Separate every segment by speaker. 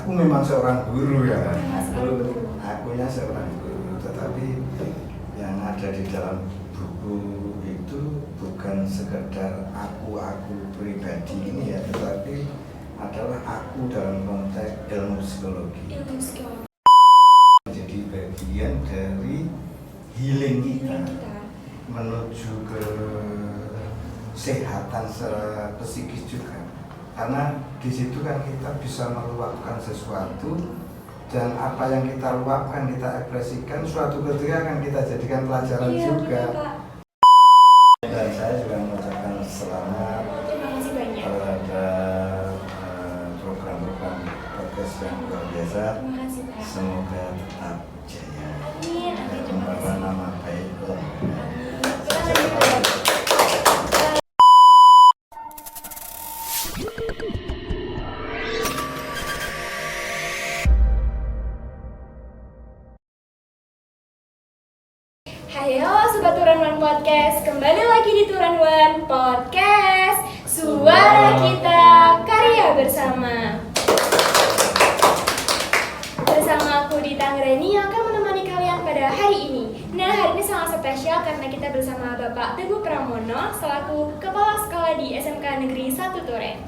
Speaker 1: aku memang seorang guru ya, akunya seorang guru, tetapi yang ada di dalam buku itu bukan sekedar aku pribadi ini ya, tetapi adalah aku dalam konteks ilmu psikologi. Jadi bagian dari healing kita menuju ke kesehatan secara psikis juga. Karena di situ kan kita bisa meluapkan sesuatu, dan apa yang kita luapkan, kita ekspresikan, suatu ketika akan kita jadikan pelajaran juga. Dan saya juga mengucapkan selamat terhadap program-program podcast yang luar biasa. Semoga tetap jaya dan membawa nama baik.
Speaker 2: Hayo Sobat Turan One Podcast, kembali lagi di Turan One Podcast, suara kita, karya bersama. Bersama aku Dita Anggreni yang akan menemani kalian pada hari ini. Nah, hari ini sangat spesial karena kita bersama Bapak Teguh Pramono selaku Kepala Sekolah di SMK Negeri 1 Turen.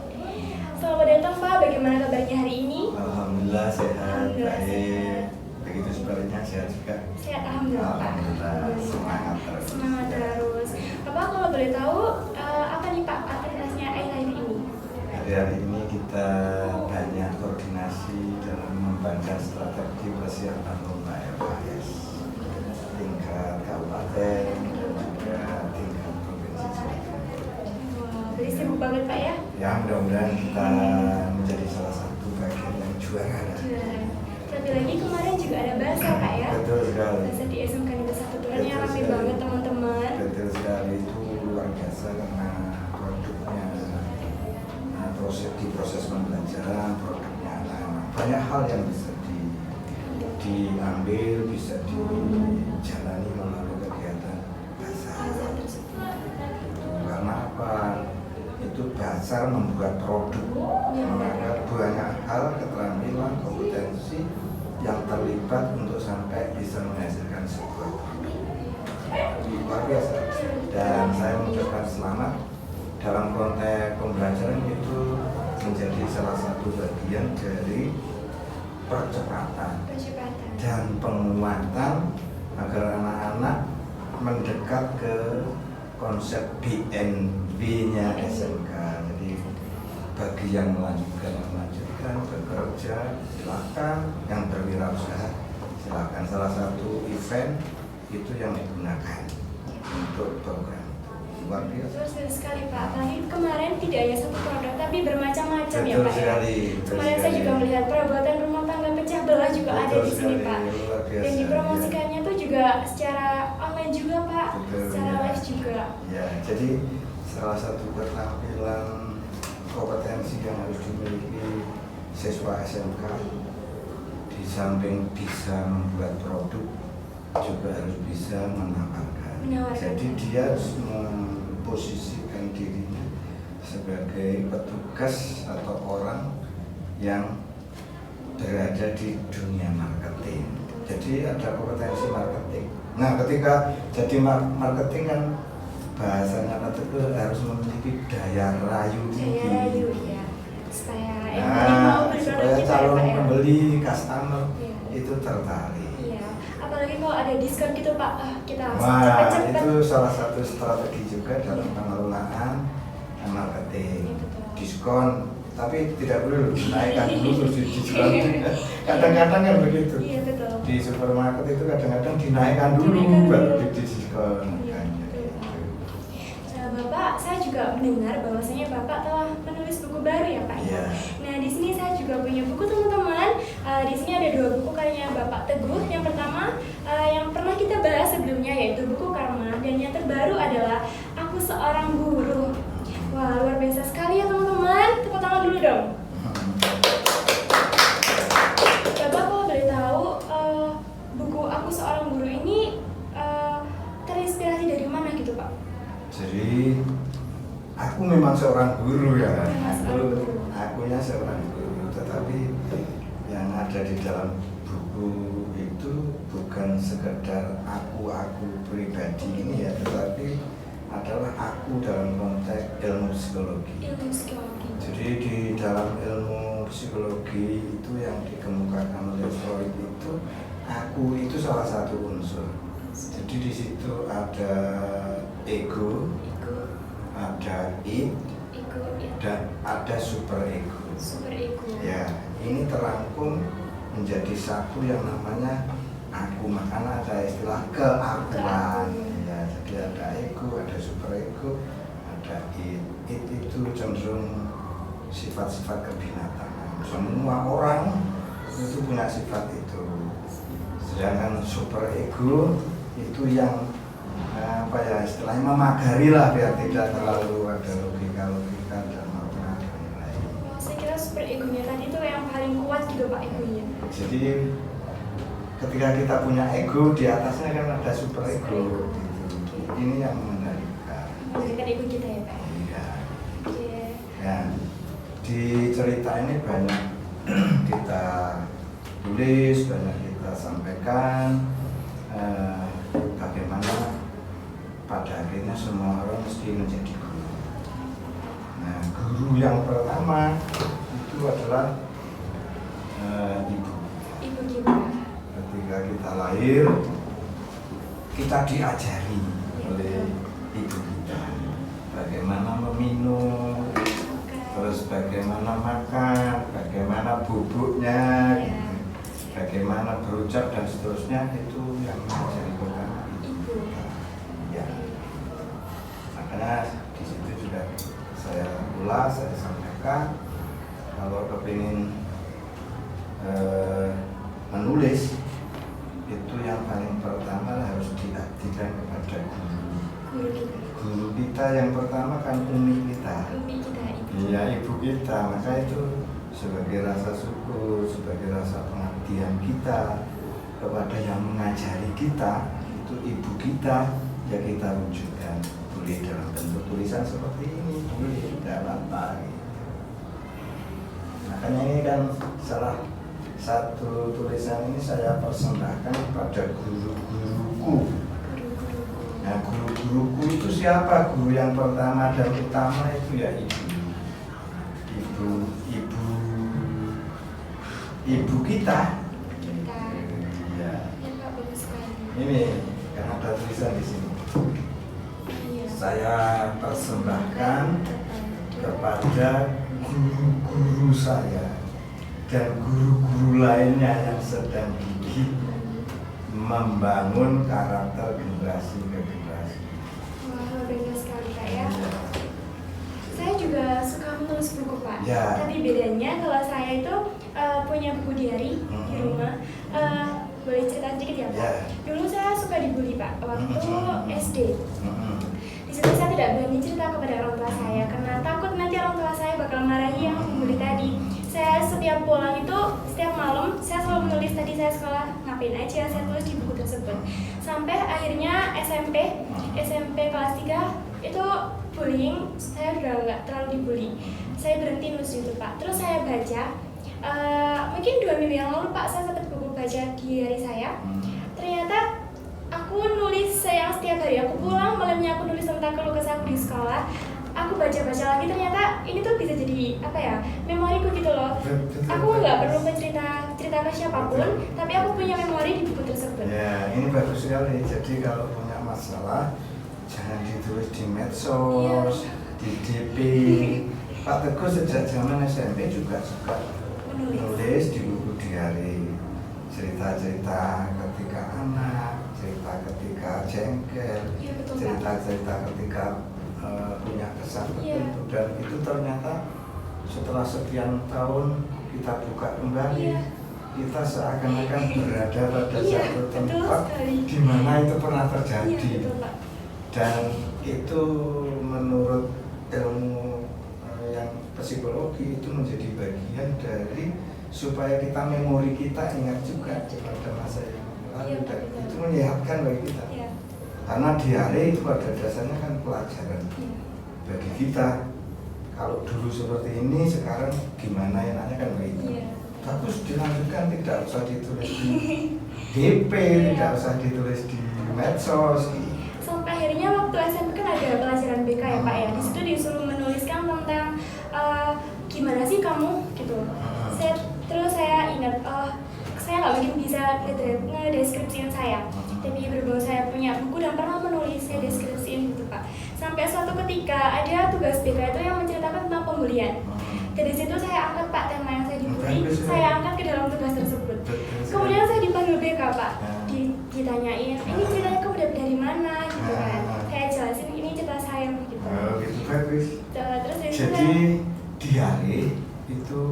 Speaker 2: Selamat datang Pak, bagaimana kabarnya hari ini?
Speaker 1: Alhamdulillah sehat, baik. Begitu sebaliknya sehat juga.
Speaker 2: Sehat, alhamdulillah.
Speaker 1: Alhamdulillah, semangat terus.
Speaker 2: Semangat terus. Bapak kalau boleh tahu apa nih Pak aktivitasnya akhir-akhir ini?
Speaker 1: Hari ini kita banyak koordinasi dalam membangun strategi persiapan lomba LKS tingkat kabupaten dan juga tingkat provinsi Jawa Timur.
Speaker 2: Wah, berarti sibuk banget Pak ya?
Speaker 1: Ya, mudah-mudahan kita menjadi salah satu bagian yang juara.
Speaker 2: Tapi lagi kemarin juga ada bahasa Pak ya?
Speaker 1: Betul sekali.
Speaker 2: Bahasa di SMK Negeri 1 Turen yang rapi banget teman-teman.
Speaker 1: Betul sekali, itu luar biasa karena produknya proses pembelajaran, produknya anak-anak. Banyak hal yang bisa diambil, bisa dijalani melalui kegiatan basar. Karena apa? Itu dasar membuat produk, maka banyak hal, keterampilan, kompetensi yang terlibat untuk sampai bisa menghasilkan sebuah produk. Luar biasa. Dan saya mengucapkan selamat dalam konteks pembelajaran itu menjadi salah satu bagian dari percepatan dan penguatan agar anak-anak mendekat ke konsep BNB-nya SMK. Jadi bagi yang melanjutkan, bekerja silakan, yang berwirausaha silakan. Salah satu event itu yang digunakan untuk program luar biasa.
Speaker 2: Betul sekali Pak. Tadi kemarin tidak hanya satu produk tapi bermacam-macam ya
Speaker 1: Betul
Speaker 2: Pak.
Speaker 1: sekali.
Speaker 2: Kemarin saya juga melihat perabotan rumah tangga pecah belah juga
Speaker 1: Betul
Speaker 2: ada di sini
Speaker 1: sekali,
Speaker 2: Pak.
Speaker 1: luar biasa,
Speaker 2: Dan dipromosikannya tuh juga secara online juga Pak,
Speaker 1: Betul,
Speaker 2: secara
Speaker 1: ya.
Speaker 2: live juga.
Speaker 1: Ya, jadi salah satu keterampilan kompetensi yang harus dimiliki siswa SMK di samping bisa membuat produk juga harus bisa menawarkan. Jadi dia harus memposisikan dirinya sebagai petugas atau orang yang berada di dunia marketing. Jadi ada kompetensi marketing. Nah, ketika jadi marketing kan bahasanya itu harus memiliki daya rayu tinggi.
Speaker 2: Daya rayu ya. Supaya yang
Speaker 1: Nah,
Speaker 2: mau beli produk
Speaker 1: supaya
Speaker 2: kita
Speaker 1: calon
Speaker 2: ya, Pak, ya.
Speaker 1: pembeli, customer
Speaker 2: Iya.
Speaker 1: itu tertarik.
Speaker 2: Iya. Apalagi kalau ada diskon gitu Pak, kita langsung
Speaker 1: Wah,
Speaker 2: cepet-cepet.
Speaker 1: itu salah satu strategi juga dalam pengelolaan marketing.
Speaker 2: Iya, betul.
Speaker 1: Diskon, tapi tidak perlu dinaikkan dulu terus diskon. Kadang-kadang kan begitu.
Speaker 2: Iya betul.
Speaker 1: Di supermarket itu kadang-kadang dinaikkan dulu baru didiskon.
Speaker 2: Iya,
Speaker 1: Kan,
Speaker 2: betul.
Speaker 1: gitu.
Speaker 2: Nah, Bapak, saya juga mendengar bahwasanya Bapak telah menulis buku baru ya Pak.
Speaker 1: Iya.
Speaker 2: Nah, di sini saya juga punya buku teman-teman. Di sini ada 2 buku karyanya Bapak Teguh. Yang pertama yang pernah kita bahas sebelumnya yaitu buku Karma, dan yang terbaru adalah Aku Seorang Guru. Wah, luar biasa sekali ya teman-teman. Tepuk tangan dulu dong. Bapak kalau boleh tahu buku Aku Seorang Guru ini terinspirasi dari mana gitu Pak?
Speaker 1: Jadi aku memang seorang guru ya,
Speaker 2: Memang seorang guru.
Speaker 1: akunya seorang guru, tetapi ada di dalam buku itu bukan sekedar aku pribadi ini ya, tetapi adalah aku dalam konteks ilmu psikologi.
Speaker 2: Ilmu psikologi.
Speaker 1: Jadi di dalam ilmu psikologi itu yang dikemukakan oleh Freud itu aku itu salah satu unsur. Jadi di situ ada ego, ada id, dan ada super ego.
Speaker 2: Super ego.
Speaker 1: Ya, ini terangkum menjadi satu yang namanya aku, makanya ada istilah keakuan. Ya, jadi ada ego, ada super ego, ada id. Id itu cenderung sifat-sifat kebinatangan. Semua orang itu punya sifat itu. Sedangkan super ego itu yang apa ya istilahnya memagari lah biar tidak terlalu ada logika dan makna dan lain.
Speaker 2: Saya kira super egonya tadi itu yang paling kuat gitu Pak egonya.
Speaker 1: Jadi ketika kita punya ego di atasnya kan ada super ego. Gitu. Ini yang mengendalikan.
Speaker 2: Mengendalikan ego kita ya Pak.
Speaker 1: Iya.
Speaker 2: Oke.
Speaker 1: Ya, di cerita ini banyak kita tulis, banyak kita sampaikan bagaimana pada akhirnya semua orang mesti menjadi guru. Nah, guru yang pertama itu adalah ibu.
Speaker 2: Ibu kita.
Speaker 1: Ketika kita lahir, kita diajari oleh ibu kita bagaimana meminum, terus bagaimana makan, bagaimana bubuknya, gitu. Bagaimana berucap dan seterusnya, itu yang menjadi pertama ibu. Ya. Makanya di situ juga saya ulas, saya sampaikan kalau kepingin menulis itu yang paling pertama harus diabdikan kepada guru. Guru kita yang pertama kan umi kita.
Speaker 2: Umi kita, ibu.
Speaker 1: Iya, ibu kita. Maka itu sebagai rasa syukur, sebagai rasa pengabdian kita kepada yang mengajari kita, itu ibu kita, ya kita wujudkan. Boleh dalam bentuk tulisan seperti ini, boleh dalam apa gitu. Makanya ini kan salah satu tulisan ini saya persembahkan kepada guru-guruku. Nah, guru-guruku itu siapa? Guru yang pertama dan utama itu ya ibu kita. Ya. Ini yang ada tulisan di sini. Saya persembahkan kepada guru-guru saya dan guru-guru lainnya yang sedang gigih membangun karakter generasi ke generasi.
Speaker 2: Wah, luar biasa sekali Pak ya. Saya juga suka menulis buku Pak.
Speaker 1: Ya.
Speaker 2: Tapi bedanya kalau saya itu punya buku diary di rumah. Boleh cerita sedikit ya Pak?
Speaker 1: Ya.
Speaker 2: Dulu saya suka dibully Pak waktu SD. Di situ saya tidak berani cerita kepada orang tua saya karena takut nanti orang tua saya bakal marahi yang membuli tadi. Saya setiap pulang itu, setiap malam saya selalu menulis tadi saya sekolah ngapain aja, saya tulis di buku tersebut. Sampai akhirnya SMP kelas 3 itu bullying, saya udah nggak terlalu dibully. Saya berhenti nulis itu Pak. Terus saya baca, mungkin 2 minggu yang lalu Pak, saya dapat buku baca diary saya. Ternyata aku nulis yang setiap hari aku pulang, malamnya aku nulis tentang keluh kesah aku di sekolah. Aku baca-baca lagi, ternyata ini tuh bisa jadi apa ya, memoriku gitu loh. Aku nggak perlu cerita ke siapapun, tapi aku punya memori di buku tersebut.
Speaker 1: Ya, ini bagus sekali. Jadi kalau punya masalah, jangan ditulis di medsos, di DP. Pak Teguh sejak zaman SMP juga suka menulis di buku diary. Cerita-cerita ketika anak, cerita ketika jengkel, cerita-cerita ketika punya kesan tertentu, dan itu ternyata setelah sekian tahun kita buka kembali, kita seakan-akan berada pada satu tempat di mana itu pernah terjadi, dan itu menurut ilmu yang psikologi itu menjadi bagian dari supaya kita memori kita ingat juga pada masa yang lalu, dan itu menyehatkan bagi kita. Karena diare itu pada dasarnya kan pelajaran bagi kita. Kalau dulu seperti ini, sekarang gimana enaknya kan begitu. bagus, dilanjutkan, tidak usah ditulis di DP, tidak usah ditulis di medsos.
Speaker 2: Sampai akhirnya waktu SMP kan ada pelajaran BK ya Pak ya, di situ disuruh menuliskan tentang gimana sih kamu gitu. Terus saya ingat, saya nggak mungkin bisa ngedeskripsiin saya, tapi berhubung saya punya buku dan pernah menulis, saya deskripsiin gitu Pak. Sampai suatu ketika ada tugas BK itu yang menceritakan tentang pembulian. Dari situ saya angkat Pak tema yang saya dibully, saya angkat ke dalam tugas tersebut. Kemudian saya dipanggil BK Pak, ditanyain, ini ceritanya kamu dapat dari mana gitu kan. Saya jelasin ini cerita saya gitu.
Speaker 1: Oh gitu, bagus.
Speaker 2: Terus
Speaker 1: jadi diare itu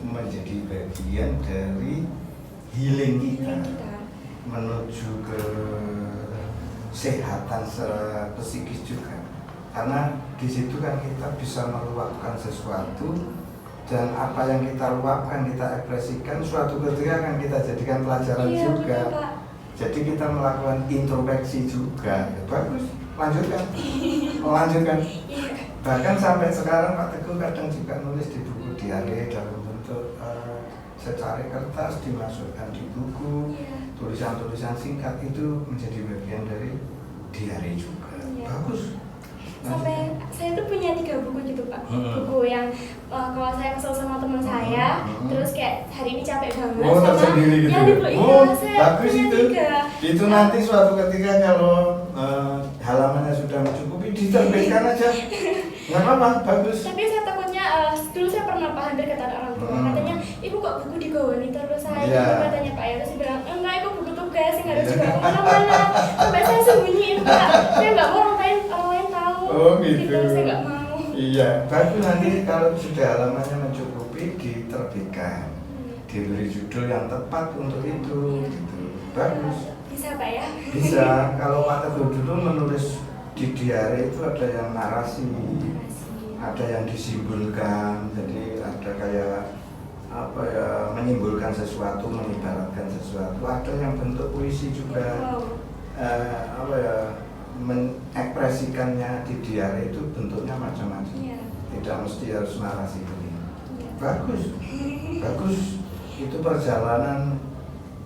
Speaker 1: menjadi bagian dari healing kita menuju ke kesehatan secara psikis juga, karena di situ kan kita bisa meluapkan sesuatu, dan apa yang kita luapkan, kita ekspresikan, suatu ketika akan kita jadikan pelajaran juga.
Speaker 2: Betul,
Speaker 1: jadi kita melakukan introspeksi juga. Bagus, melanjutkan. Bahkan sampai sekarang Pak Teguh kadang juga nulis di buku diare dalam bentuk secari kertas, dimasukkan di buku, tulisan-tulisan singkat itu menjadi bagian dari diare juga. Bagus.
Speaker 2: Sampai saya tuh punya 3 buku gitu Pak. Buku yang kalau saya kesel sama teman saya, terus kayak hari ini capek banget sama
Speaker 1: tersendiri gitu. Bagus itu. 3. Itu nanti suatu ketika kalau halamannya sudah mencukupi, diterbitkan aja. Nggak apa-apa, bagus.
Speaker 2: Tapi saya takutnya, dulu saya pernah hampir kata orang tua, katanya, ibu kok buku digawani terus saya gitu katanya Pak ya. Terus saya bilang, enggak, ibu buku tugas yang harus juga kemana-mana. Sampai saya sembunyiin Pak, saya nggak mau orang lain tahu.
Speaker 1: Oh gitu.
Speaker 2: Saya nggak mau.
Speaker 1: Iya, bagus, nanti kalau sudah halamannya mencukupi, diterbitkan, diberi judul yang tepat untuk itu, gitu. Bagus.
Speaker 2: Bisa Pak ya?
Speaker 1: Bisa. Kalau Pak Teguh dulu menulis di diare itu ada yang narasi, ada yang disimbolkan, jadi ada kayak apa ya, menyimpulkan sesuatu, mengibaratkan sesuatu, ada yang bentuk puisi juga. Apa ya, mengekspresikannya di diare itu bentuknya macam-macam, tidak mesti harus narasi begini. Bagus, itu perjalanan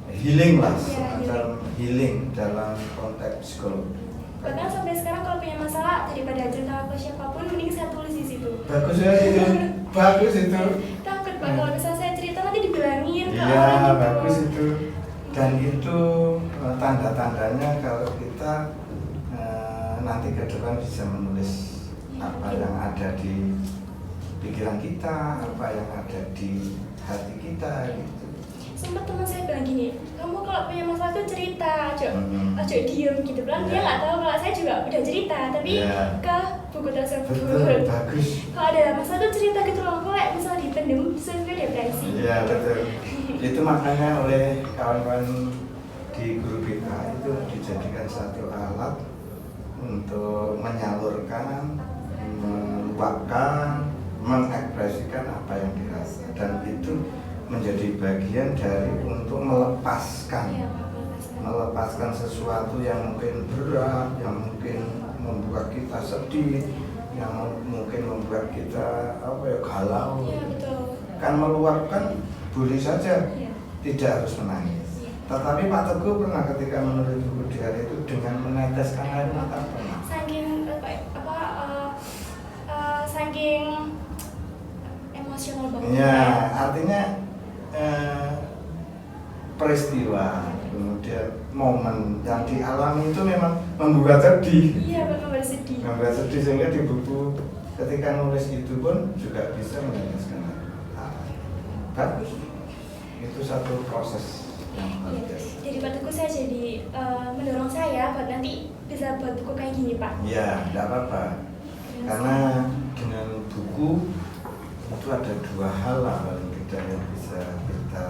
Speaker 1: healing lah, semacam healing dalam konteks psikologi.
Speaker 2: Bahkan sampai sekarang kalau punya masalah, daripada cerita ke siapapun, mending saya tulis di situ.
Speaker 1: Bagus ya itu, bagus itu.
Speaker 2: Takut Pak, kalau misalnya saya cerita nanti dibilangin.
Speaker 1: Iya, bagus itu. Dan itu tanda-tandanya kalau kita nanti ke depan bisa menulis apa yang ada di pikiran kita, apa yang ada di hati kita gitu.
Speaker 2: Sempat teman saya bilang gini, kamu kalau punya masalah tuh cerita, aja diem gitu. Dia nggak tahu kalau saya juga udah cerita, tapi ke buku tersebut.
Speaker 1: Betul, bagus.
Speaker 2: Kalau ada masalah tuh cerita gitu loh, kalau misalnya dipendem, sesuai depresi.
Speaker 1: Iya betul. Itu makanya oleh kawan-kawan di guru BK itu dijadikan satu alat untuk menyalurkan, meluapkan, mengekspresikan apa yang dirasa, dan itu menjadi bagian dari untuk melepaskan sesuatu yang mungkin berat, yang mungkin membuat kita sedih, yang mungkin membuat kita galau. Kan meluapkan boleh saja, tidak harus menangis. Tetapi Pak Teguh pernah ketika menulis buku diare itu dengan meneteskan air mata.
Speaker 2: Saking emosional banget.
Speaker 1: Ya, artinya peristiwa, kemudian momen yang dialami itu memang membuat sedih.
Speaker 2: Iya, membuat sedih.
Speaker 1: Membuat sedih, sehingga di buku ketika nulis itu pun juga bisa meneteskan air mata. Bagus. Itu satu proses yang biasa.
Speaker 2: Jadi Pak Teguh, saya jadi mendorong saya buat nanti bisa buat buku kayak gini Pak.
Speaker 1: Iya, tidak apa-apa. Karena dengan buku itu ada 2 hal lah paling tidak yang bisa kita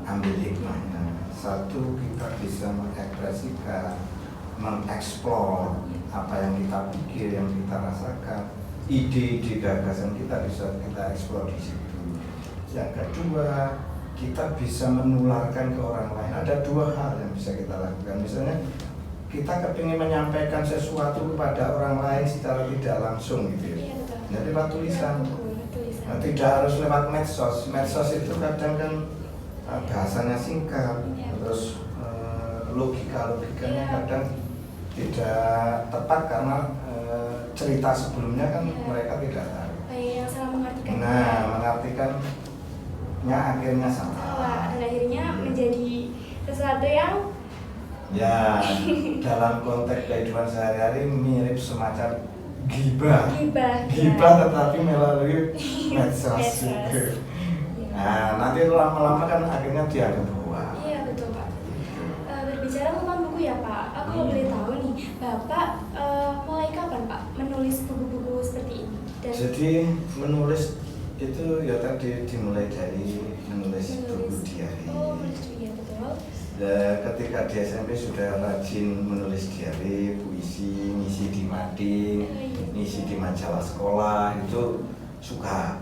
Speaker 1: ambil hikmahnya. Satu, kita bisa mengekspresikan, mengeksplor apa yang kita pikir, yang kita rasakan, ide-ide gagasan kita bisa kita eksplor di situ. Yang kedua, kita bisa menularkan ke orang lain. Ada 2 hal yang bisa kita lakukan. Misalnya kita kepingin menyampaikan sesuatu kepada orang lain secara tidak langsung gitu ya. Jadi lewat tulisan. Tidak harus lewat medsos. Medsos itu kadang kan bahasanya singkat, terus logikanya kadang tidak tepat karena cerita sebelumnya kan mereka tidak tahu.
Speaker 2: Yang salah mengartikan.
Speaker 1: Nah, mengartikannya akhirnya salah.
Speaker 2: Dan akhirnya menjadi sesuatu yang
Speaker 1: dalam konteks kehidupan sehari-hari mirip semacam gibah tetapi melalui medsos gitu. Nah, nanti lama-lama kan akhirnya dianggap bahwa.
Speaker 2: Iya betul Pak. Berbicara tentang buku ya Pak, aku boleh tahu nih, Bapak mulai kapan Pak menulis buku-buku seperti ini?
Speaker 1: Jadi menulis itu ya tadi dimulai dari menulis buku diari.
Speaker 2: Oh, menulis diari, betul.
Speaker 1: Ketika di SMP sudah rajin menulis diari, puisi, ngisi di mading, ngisi di majalah sekolah, itu suka,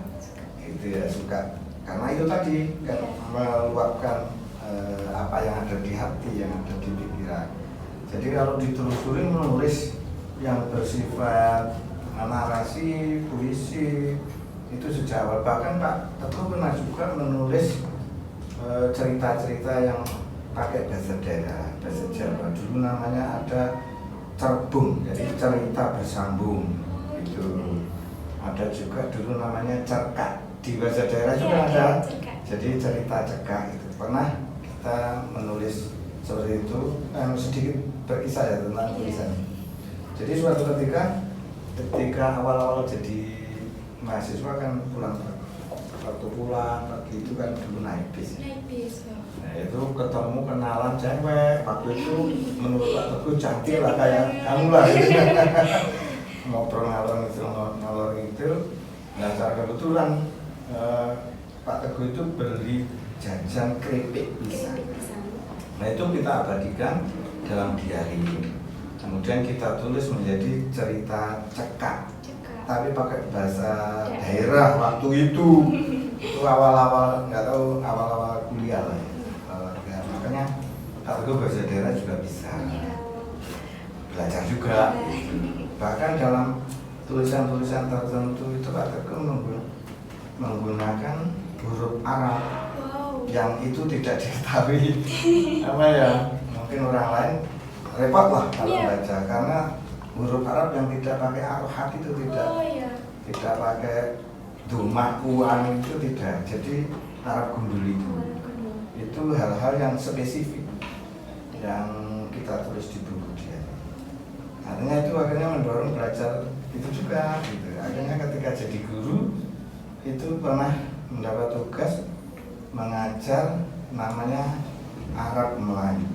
Speaker 1: gitu ya, suka. Karena itu tadi kan meluapkan apa yang ada di hati, yang ada di pikiran. Jadi kalau ditelusuri menulis yang bersifat narasi, puisi itu sejak awal. Bahkan Pak Teguh pernah juga menulis cerita-cerita yang pakai bahasa daerah, bahasa Jawa. Dulu namanya ada cerbung, jadi cerita bersambung itu. Ada juga dulu namanya cerkak, di bahasa daerah juga ada. Jadi cerita cekak itu. Pernah kita menulis seperti itu, sedikit berkisah ya tentang tulisan. Jadi suatu ketika awal-awal jadi mahasiswa kan waktu pulang pagi itu kan dulu naik bis. Nah itu ketemu kenalan cewek, waktu itu menurut Pak Teguh cantik lah kayak kamu lah gitu. Ngobrol ngalor itu. Nah secara kebetulan Pak Teguh itu beli jajan keripik pisang. Nah itu kita abadikan dalam diari. Kemudian kita tulis menjadi cerita cekak. Tapi pakai bahasa daerah waktu itu. Itu awal-awal, nggak tahu awal-awal kuliah lah ya. Makanya Pak Teguh bahasa daerah juga bisa. Belajar juga. Bahkan dalam tulisan-tulisan tertentu itu Pak Teguh menggunakan huruf Arab yang itu tidak diketahui apa ya, mungkin orang lain repot lah kalau baca karena huruf Arab yang tidak pakai arohat itu tidak pakai dumah uang itu tidak, jadi Arab gundul itu hal-hal yang spesifik yang kita tulis di buku dia. Artinya itu akhirnya mendorong belajar itu juga gitu. Akhirnya ketika jadi guru itu pernah mendapat tugas mengajar namanya Arab Melayu.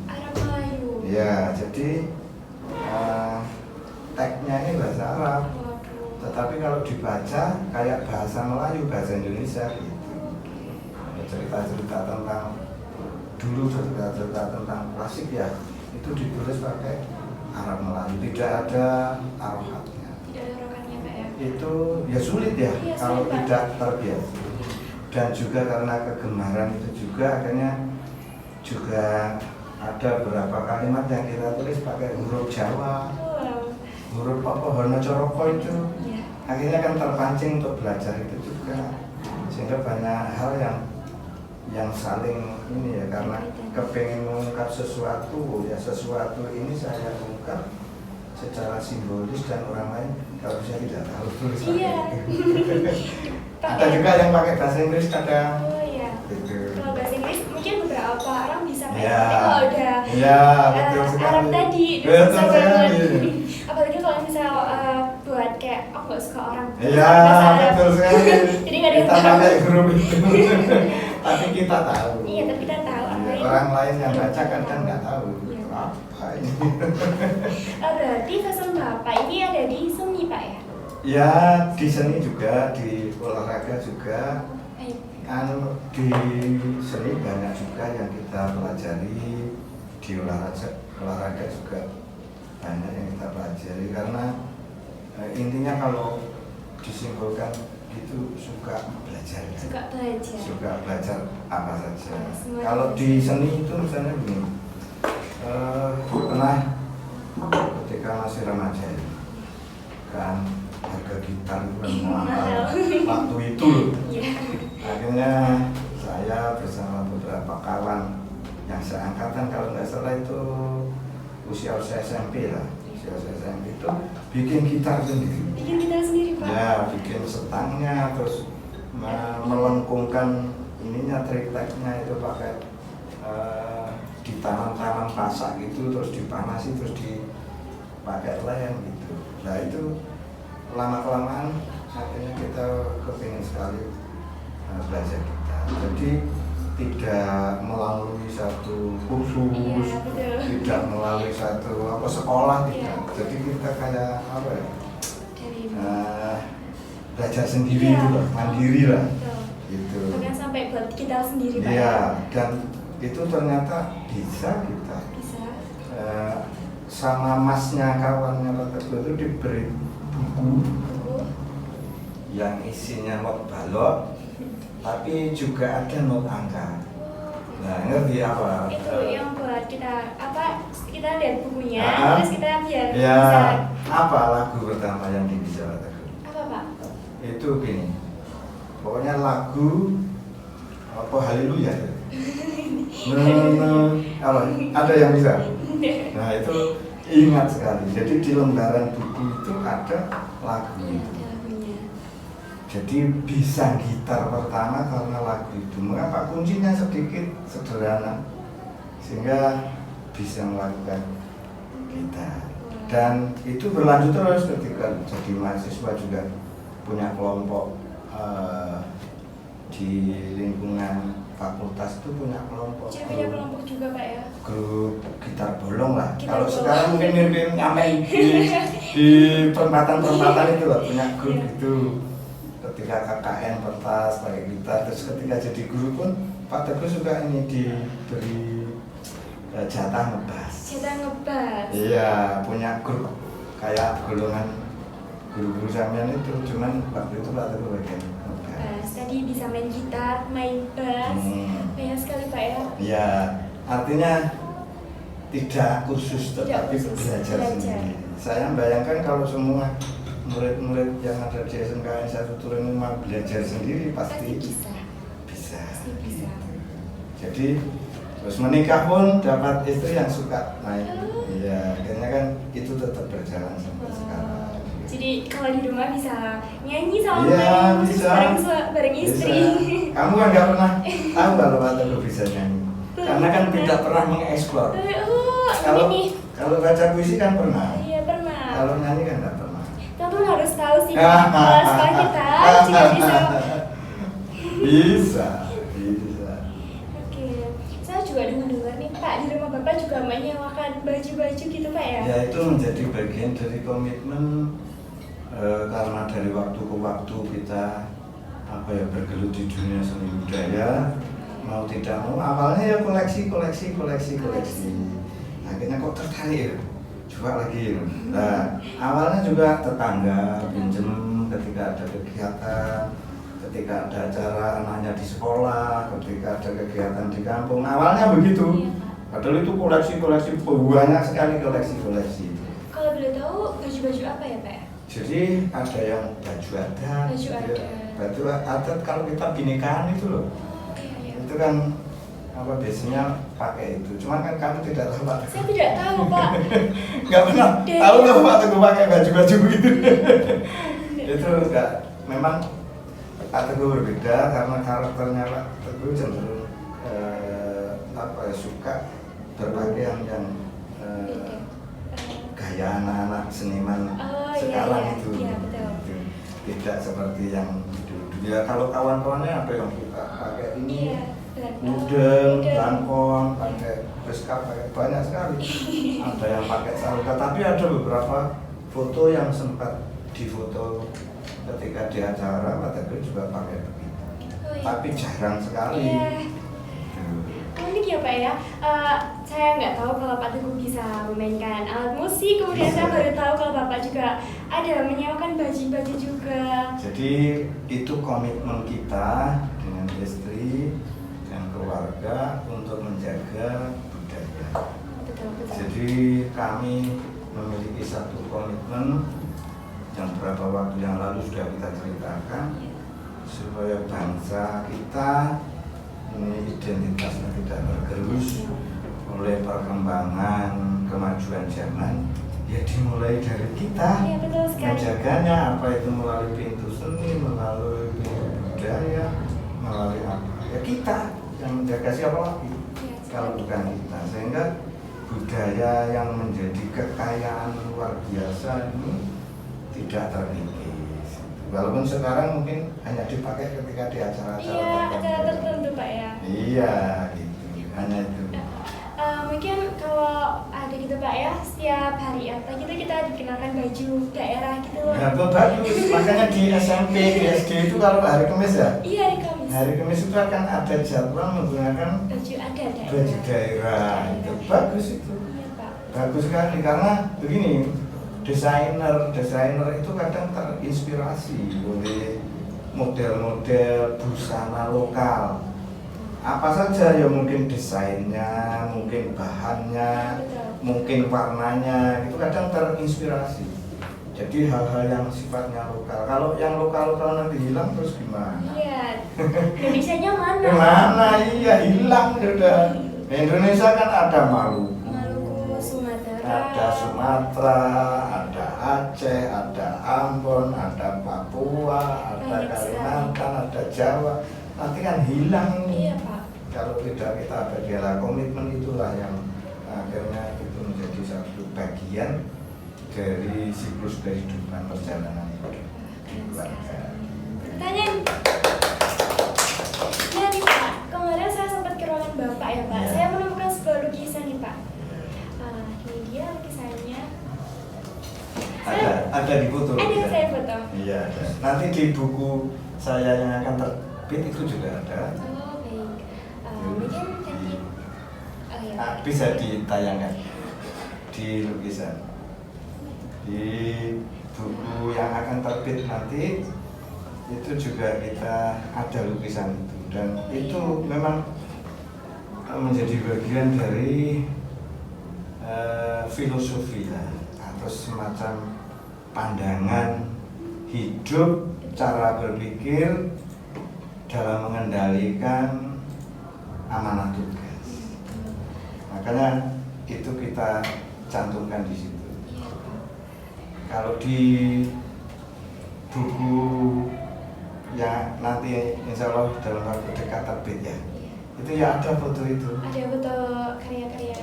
Speaker 1: Ya, jadi teksnya ini bahasa Arab. Tetapi kalau dibaca kayak bahasa Melayu, bahasa Indonesia gitu. Cerita-cerita tentang dulu, cerita-cerita tentang klasik ya, itu ditulis pakai Arab Melayu, tidak ada arohatnya.
Speaker 2: Tidak ada arohatnya Pak ya?
Speaker 1: Itu ya sulit ya kalau tidak terbiasa. Dan juga karena kegemaran itu juga akhirnya juga ada beberapa kalimat yang kita tulis pakai huruf Jawa, huruf apa Honocoroko itu. Akhirnya kan terpancing untuk belajar itu juga, sehingga banyak hal yang saling ini ya, karena kepengen mengungkap sesuatu, ya sesuatu ini saya ungkap secara simbolis dan orang lain kalau saya tidak tahu tulisan itu. Ada juga yang pakai bahasa Inggris kadang.
Speaker 2: Oh iya.
Speaker 1: Gitu.
Speaker 2: Kalau bahasa Inggris mungkin beberapa orang bisa pakai.
Speaker 1: Ya.
Speaker 2: Kalau udah
Speaker 1: betul sekali.
Speaker 2: Arab tadi,
Speaker 1: betul sekali.
Speaker 2: Apalagi kalau misal buat kayak aku nggak suka orang.
Speaker 1: Iya, betul sekali.
Speaker 2: Jadi nggak ada yang
Speaker 1: kita
Speaker 2: tahu.
Speaker 1: pakai huruf itu, tapi kita tahu.
Speaker 2: Iya, tapi kita tahu apa ini.
Speaker 1: Orang lain yang baca kan nggak tahu itu apa ini.
Speaker 2: Berarti pesan Bapak ini ada di seni Pak ya?
Speaker 1: Ya, di seni juga, di olahraga juga. Di seni banyak juga yang kita pelajari, di olahraga juga banyak yang kita pelajari karena intinya kalau disimpulkan itu suka belajar. Suka belajar apa saja. Kalau di seni itu misalnya begini, pernah ketika masih remaja kan harga gitar itu kan mahal waktu itu loh. Akhirnya saya bersama beberapa kawan yang seangkatan, kalau nggak salah itu usia SMP lah, usia SMP itu bikin gitar sendiri.
Speaker 2: Bikin gitar sendiri Pak?
Speaker 1: Ya, bikin setangnya, terus melengkungkan ininya, trikteknya itu pakai ditanam-tanam pasak gitu, terus dipanasi, terus dipakai lem gitu. Nah itu lama-kelamaan akhirnya kita kepingin sekali belajar gitar. Jadi tidak melalui satu kursus, tidak melalui satu sekolah, tidak. Jadi kita kayak apa ya? Belajar sendiri itu loh, mandiri lah. Gitu.
Speaker 2: Bahkan sampai buat gitar sendiri Pak.
Speaker 1: Iya, dan itu ternyata bisa kita.
Speaker 2: Bisa.
Speaker 1: Sama masnya kawannya Pak Teguh itu diberi buku yang isinya not balok, tapi juga ada not angka. Nah, ngerti apa?
Speaker 2: Itu yang buat kita kita lihat bukunya, terus kita biar
Speaker 1: ya,
Speaker 2: bisa.
Speaker 1: Apa lagu pertama yang bisa Pak Teguh?
Speaker 2: Apa Pak?
Speaker 1: Itu gini, pokoknya lagu apa Haleluya. Apa? Ada yang bisa? Nah itu ingat sekali. Jadi di lembaran buku itu ada lagu itu. Jadi bisa gitar pertama karena lagu itu. Mengapa? Kuncinya sedikit sederhana sehingga bisa melakukan gitar. Dan itu berlanjut terus ketika jadi mahasiswa juga punya kelompok di lingkungan fakultas itu punya kelompok.
Speaker 2: Jadi punya kelompok juga Pak ya?
Speaker 1: Grup gitar bolong lah.
Speaker 2: Gitar
Speaker 1: Kalau
Speaker 2: bolong.
Speaker 1: sekarang mungkin mirip nyamai di perempatan-perempatan itu lah, punya grup gitu. Ketika KKN pentas pakai gitar, terus ketika jadi guru pun Pak Teguh juga ini diberi jatah ngebas.
Speaker 2: Jatah ngebas.
Speaker 1: Iya, punya grup kayak golongan guru-guru sampean itu, cuman waktu itu Pak Teguh bagian ngebas.
Speaker 2: Tadi bisa main gitar, main bass, banyak sekali Pak ya.
Speaker 1: Iya, artinya tidak kursus tetapi belajar sendiri. Saya bayangkan kalau semua murid-murid yang ada di SMKN 1 Tulen mau belajar sendiri pasti bisa.
Speaker 2: Pasti bisa.
Speaker 1: Jadi terus menikah pun dapat istri yang suka main. Iya, akhirnya kan itu tetap berjalan sampai sekarang.
Speaker 2: Jadi kalau di rumah bisa nyanyi sama
Speaker 1: main
Speaker 2: musik bareng istri.
Speaker 1: Bisa. Kamu kan nggak pernah tahu kalau Pak Teguh bisa nyanyi, karena kan tidak pernah mengeksplor. Kalau baca puisi kan pernah.
Speaker 2: Iya pernah.
Speaker 1: Kalau nyanyi kan nggak pernah.
Speaker 2: Teman-teman harus tahu sih sekolah kita juga bisa.
Speaker 1: Bisa.
Speaker 2: Oke, saya juga dengar nih Pak, di rumah Bapak juga menyewakan baju-baju gitu Pak ya?
Speaker 1: Ya itu menjadi bagian dari komitmen karena dari waktu ke waktu kita bergelut di dunia seni budaya, mau tidak mau awalnya ya koleksi. Akhirnya kok tertarik ya, coba lagi. Nah awalnya juga tetangga pinjem ketika ada kegiatan, ketika ada acara anaknya di sekolah, ketika ada kegiatan di kampung. Awalnya begitu. Padahal itu koleksi banyak sekali koleksi.
Speaker 2: Kalau boleh tahu baju-baju apa ya Pak?
Speaker 1: Jadi ada yang baju adat. Baju adat kalau kita binekaan itu loh.
Speaker 2: Iya.
Speaker 1: Itu kan biasanya pakai itu. Cuman kan kamu tidak tahu Pak.
Speaker 2: Saya tidak tahu Pak.
Speaker 1: Nggak pernah tahu tuh Pak Teguh pakai baju begitu. Itu enggak. Memang Pak Teguh berbeda karena karakternya Pak Teguh cenderung suka berpakaian yang gaya anak-anak seniman sekarang itu.
Speaker 2: Iya, betul.
Speaker 1: Tidak seperti yang dulu. Ya kalau kawan-kawannya ada yang suka pakai ini, udeng, langkon, pakai beskap, pakai banyak sekali. Ada yang pakai saruka, tapi ada beberapa foto yang sempat difoto ketika di acara Pak Teguh juga pakai begitu. Tapi jarang sekali.
Speaker 2: Unik ya Pak ya. Saya nggak tahu kalau Pak Teguh bisa memainkan alat musik. Kemudian saya baru tahu kalau Bapak juga ada menyewakan baju juga.
Speaker 1: Jadi itu komitmen kita dengan istri dan keluarga untuk menjaga budaya.
Speaker 2: Betul.
Speaker 1: Jadi kami memiliki satu komitmen yang beberapa waktu yang lalu sudah kita ceritakan, supaya bangsa kita ini identitasnya tidak tergerus oleh perkembangan kemajuan zaman. Ya dimulai dari kita menjaganya, apa itu melalui pintu seni, melalui pintu budaya, melalui apa ya kita yang menjaga, siapa lagi kalau bukan kita. Sehingga budaya yang menjadi kekayaan luar biasa ini tidak terkikis, walaupun sekarang mungkin hanya dipakai ketika di acara-acara
Speaker 2: acara tertentu Pak ya.
Speaker 1: Iya gitu, hanya itu.
Speaker 2: Mungkin kalau ada gitu Pak ya, setiap hari apa gitu kita dikenakan baju daerah gitu.
Speaker 1: Ya bagus, makanya di SMP, di SD itu kalau hari Kamis ya?
Speaker 2: Iya, hari Kamis.
Speaker 1: Hari Kamis itu akan ada jadwal menggunakan
Speaker 2: baju daerah.
Speaker 1: Baju daerah. Itu bagus itu.
Speaker 2: Iya Pak.
Speaker 1: Bagus sekali karena begini, desainer itu kadang terinspirasi oleh model-model busana lokal. Apa saja ya, mungkin desainnya, mungkin bahannya, mungkin warnanya, itu kadang terinspirasi. Jadi hal-hal yang sifatnya lokal. Kalau yang lokal-lokal nanti hilang terus gimana?
Speaker 2: Iya. Indonesianya mana?
Speaker 1: Mana iya hilang sudah. Indonesia kan ada Maluku,
Speaker 2: Sumatera,
Speaker 1: ada Sumatera, ada Aceh, ada Ambon, ada Papua, ada Kalimantan, ada Jawa. Nanti kan hilang.
Speaker 2: Iya Pak.
Speaker 1: Kalau tidak kita berdaya, komitmen itulah yang akhirnya itu menjadi satu bagian dari siklus kehidupan perjalanan hidup keluarga.
Speaker 2: Pertanyaan. Ya nih Pak, kemarin saya sempat ke ruangan Bapak ya Pak.
Speaker 1: Ya.
Speaker 2: Saya menemukan sebuah lukisan nih Pak. Ini dia lukisannya.
Speaker 1: Ada di foto.
Speaker 2: Ada saya foto.
Speaker 1: Iya ada. Nanti di buku saya yang akan terbit itu juga ada.
Speaker 2: Oh baik. Mungkin nanti. Oh ya.
Speaker 1: Bisa ditayangkan di lukisan. Di buku yang akan terbit nanti itu juga kita ada lukisan itu, dan itu memang menjadi bagian dari filosofi lah, atau semacam pandangan hidup, cara berpikir dalam mengendalikan amanah tugas. Makanya itu kita cantumkan di situ. Kalau di buku yang nanti insya Allah dalam waktu dekat terbit ya, itu ya ada foto itu.
Speaker 2: Ada foto karya-karya.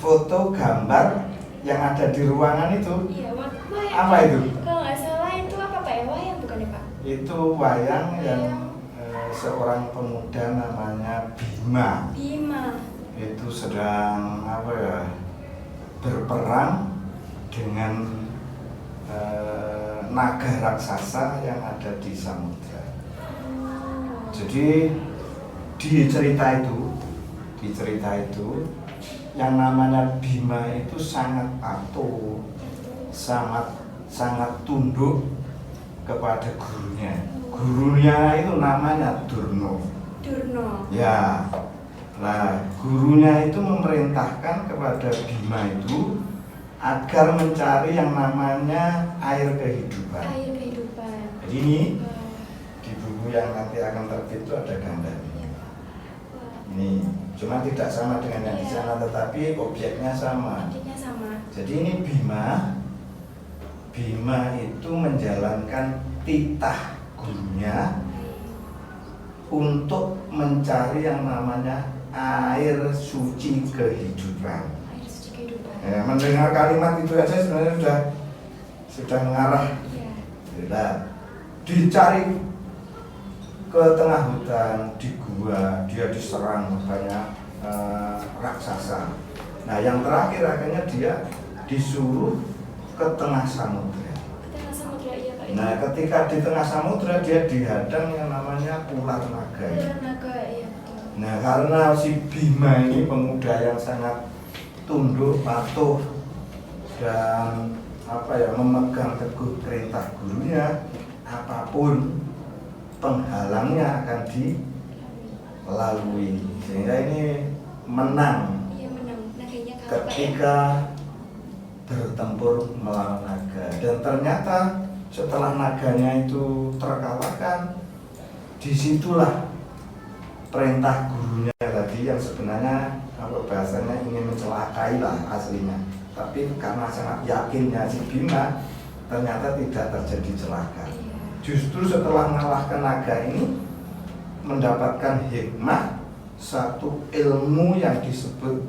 Speaker 1: Foto gambar yang ada di ruangan itu.
Speaker 2: Iya, wayang.
Speaker 1: Apa itu?
Speaker 2: Kalau nggak salah itu apa Pak ya, wayang bukan ya Pak?
Speaker 1: Itu wayang yang seorang pemuda namanya Bima. Itu sedang apa ya, berperang dengan naga raksasa yang ada di samudra. Jadi di cerita itu yang namanya Bima itu sangat patuh, sangat tunduk kepada gurunya. Gurunya itu namanya Durno. Ya. Nah, gurunya itu memerintahkan kepada Bima itu agar mencari yang namanya air kehidupan. Jadi ini di buku yang nanti akan terbit itu ada gambar. Ini cuma tidak sama dengan yang di sana, tetapi objeknya sama. Jadi ini Bima itu menjalankan titah gurunya untuk mencari yang namanya air suci kehidupan. Ya, mendengar kalimat itu aja sebenarnya sudah mengarah. Nah, dicari ke tengah hutan, di gua, dia diserang banyak raksasa. Nah, yang terakhir akhirnya dia disuruh ke tengah samudra. Nah, ketika di tengah samudra dia dihadang yang namanya ular naga. Nah, karena si Bima ini pemuda yang sangat tunduk, patuh, dan memegang teguh perintah gurunya, apapun penghalangnya akan dilalui, sehingga ini menang. Ketika bertempur melawan naga, dan ternyata setelah naganya itu terkalahkan, disitulah perintah gurunya tadi yang sebenarnya kalau bahasanya ingin mencelakai lah aslinya, tapi karena sangat yakinnya si Bima ternyata tidak terjadi celaka. Justru setelah mengalahkan naga ini mendapatkan hikmah satu ilmu yang disebut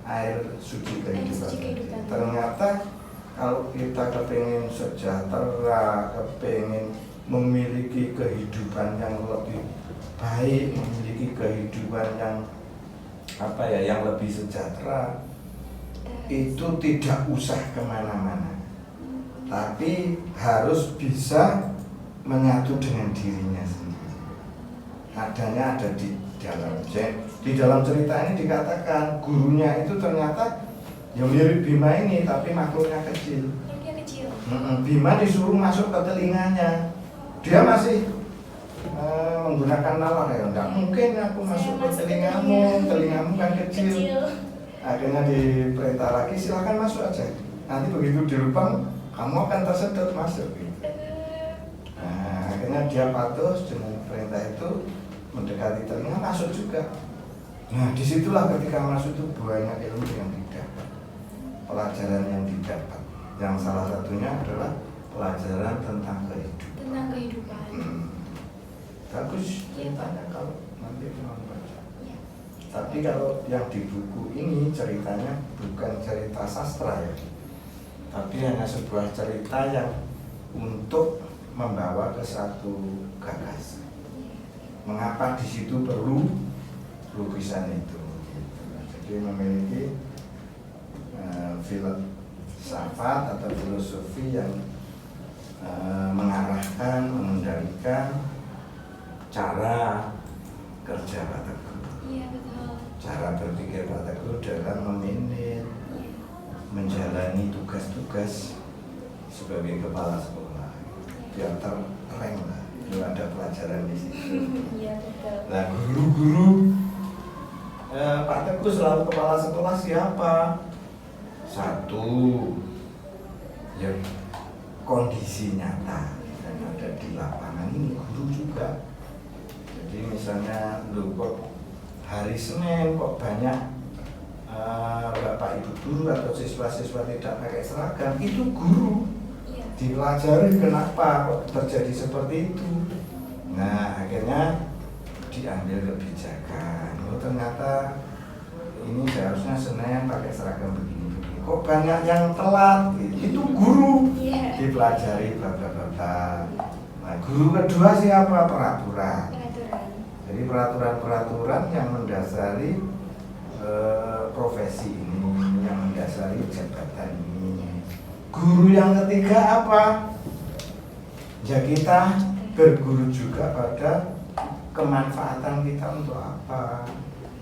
Speaker 1: air suci kehidupan. Ternyata kalau kita kepingin sejahtera, kepingin memiliki kehidupan yang lebih baik, memiliki kehidupan yang yang lebih sejahtera, itu tidak usah kemana-mana, tapi harus bisa menyatu dengan dirinya sendiri. Adanya ada di dalam cerita ini dikatakan gurunya itu ternyata yang mirip Bima ini, tapi makhluknya kecil. Bima disuruh masuk ke telinganya, dia masih menggunakan nalar, ya enggak mungkin aku masuk ke telingamu kan kecil. Akhirnya diperintah lagi, silakan masuk aja, nanti begitu di lubang kamu akan tersedot masuk. Nah, akhirnya dia patuh dengan perintah itu, mendekati telinga, masuk juga. Nah, disitulah ketika masuk itu banyak ilmu yang didapat, pelajaran yang didapat, yang salah satunya adalah pelajaran tentang kehidupan. Bagus ceritanya kalau nanti mau baca. Tapi kalau yang di buku ini ceritanya bukan cerita sastra ya, tapi hanya sebuah cerita yang untuk membawa ke satu gagasan. Mengapa di situ perlu lukisan itu? Jadi memiliki filsafat atau filosofi yang mengarahkan, mengendalikan cara kerja Pak Teguh.
Speaker 2: Iya, betul.
Speaker 1: Cara berpikir Pak Teguh dalam memanage, menjalani tugas-tugas sebagai kepala sekolah. Biar tereng lah, itu ada pelajaran di situ.
Speaker 2: Iya, betul.
Speaker 1: Nah, guru-guru Pak Teguh selalu kepala sekolah siapa? Satu, ya kondisi nyata yang ada di lapangan ini guru juga. Jadi misalnya kok hari Senin kok banyak bapak ibu guru atau siswa-siswa tidak pakai seragam, itu guru dipelajari kenapa kok terjadi seperti itu. Nah, akhirnya diambil kebijakan. Oh, ternyata ini seharusnya Senin pakai seragam begini. Kok banyak yang telat? Itu guru dipelajari bapak-bapak. Nah, guru kedua siapa? Peraturan. Jadi peraturan-peraturan yang mendasari profesi ini, yang mendasari jabatan ini. Guru yang ketiga apa? Ya kita berguru juga pada kemanfaatan kita untuk apa?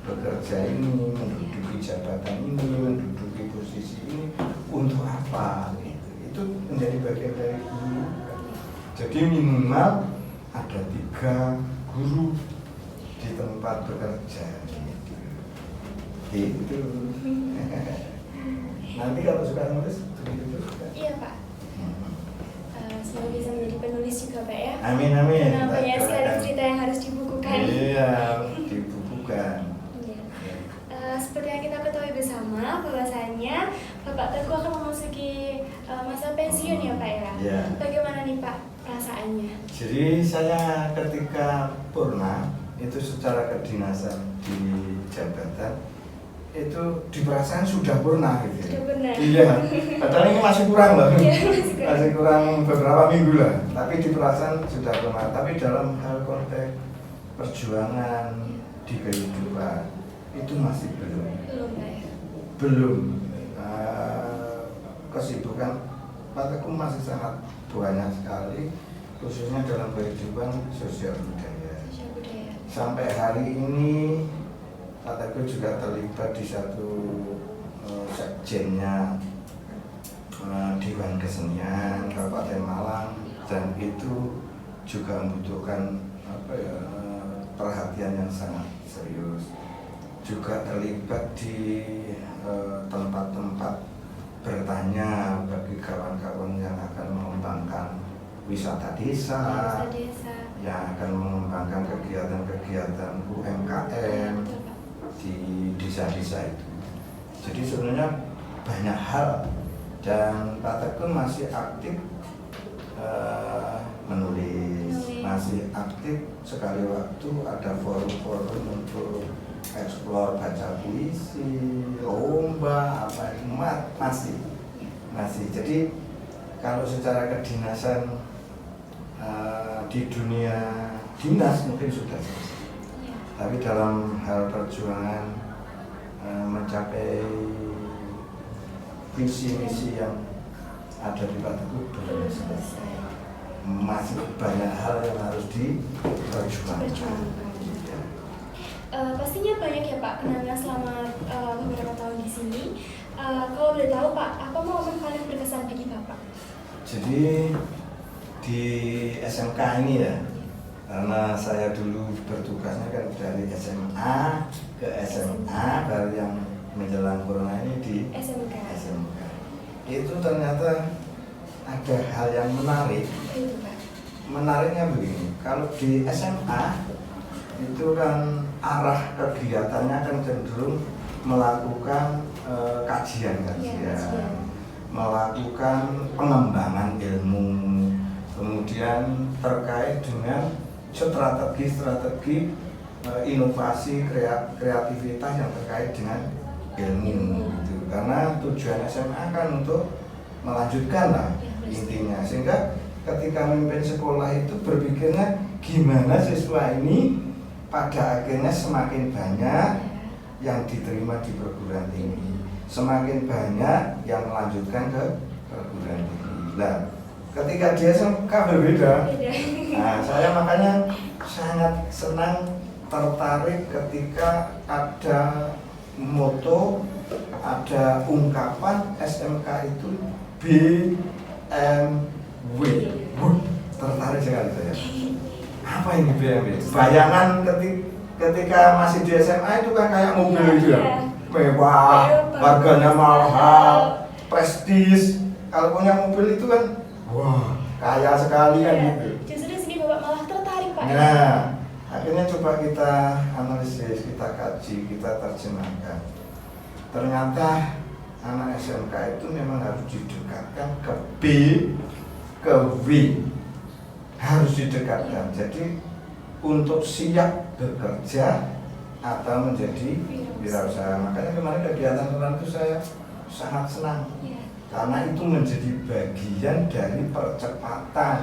Speaker 1: Bekerja ini, menduduki jabatan ini, menduduki posisi ini untuk apa? Itu menjadi bagian dari guru. Jadi minimal ada 3 guru di tempat bekerja. Gitu. Nanti kalau suka nulis, begitu juga.
Speaker 2: Iya Pak. Semoga bisa menjadi penulis juga Pak ya.
Speaker 1: Amin amin.
Speaker 2: Karena banyak sekali cerita yang harus dibukukan.
Speaker 1: Iya, dibukukan.
Speaker 2: Seperti yang kita ketahui bersama, bahwasannya Bapak Teguh akan memasuki masa pensiun ya Pak ya.
Speaker 1: Ya.
Speaker 2: Bagaimana nih Pak perasaannya?
Speaker 1: Jadi saya ketika purna itu secara kedinasan di jabatan itu di perasaan sudah purna gitu.
Speaker 2: Sudah purna.
Speaker 1: Iya. Padahal ini masih kurang loh.
Speaker 2: Iya,
Speaker 1: masih kurang beberapa minggu lah. Tapi di perasaan sudah purna. Tapi dalam hal konteks perjuangan di kehidupan itu masih belum. Belum. Kesibukan Pak Teguh masih sangat banyak sekali, khususnya dalam kehidupan sosial budaya. Sampai hari ini Pak Teguh juga terlibat di satu sekjennya Dewan Kesenian Kabupaten Malang, dan itu juga membutuhkan perhatian yang sangat serius. Juga terlibat di tempat-tempat bertanya bagi kawan-kawan yang akan mengembangkan wisata desa, yang akan mengembangkan kegiatan-kegiatan UMKM di desa-desa itu. Jadi sebenarnya banyak hal, dan Pak Teguh masih aktif menulis, masih aktif sekali waktu ada forum-forum untuk eksplor baca puisi, lomba apa itu masih. Jadi kalau secara kedinasan di dunia dinas mungkin sudah selesai, tapi dalam hal perjuangan mencapai visi misi yang ada di Pak Teguh belum selesai. Masih banyak hal yang harus diperjuangkan.
Speaker 2: Pastinya banyak ya Pak kenangan selama beberapa tahun di sini. Kalau boleh tahu Pak, apa momen paling berkesan bagi Bapak?
Speaker 1: Jadi di SMK ini ya, karena saya dulu bertugasnya kan dari SMA ke SMA, baru yang menjelang corona ini di SMK. Itu ternyata ada hal yang menarik. Menariknya begini, kalau di SMA itu kan arah kegiatannya kan cenderung melakukan kajian, melakukan pengembangan ilmu, kemudian terkait dengan strategi inovasi kreativitas yang terkait dengan ilmu gitu. Karena tujuan SMA kan untuk melanjutkan lah intinya, sehingga ketika memimpin sekolah itu berpikirnya gimana siswa ini pada akhirnya semakin banyak yang diterima di perguruan tinggi, semakin banyak yang melanjutkan ke perguruan tinggi. Nah, ketika dia SMK berbeda. Nah, saya makanya sangat senang, tertarik ketika ada moto, ada ungkapan SMK itu BMW. Tertarik sekali saya. Apa ini BMW? Bayangan ketika masih di SMA itu kan kayak mobil gitu ya, mewah, harganya mahal, prestis. Kalau punya mobil itu kan, wah, kaya sekali kan gitu.
Speaker 2: Justru di sini Bapak malah tertarik Pak.
Speaker 1: Nah, akhirnya coba kita analisis, kita kaji, kita terjemahkan. Ternyata anak SMK itu memang harus didekatkan ke B, ke W, harus didekatkan. Jadi untuk siap bekerja atau menjadi wirausaha. Makanya kemarin kegiatan itu saya sangat senang, karena itu menjadi bagian dari percepatan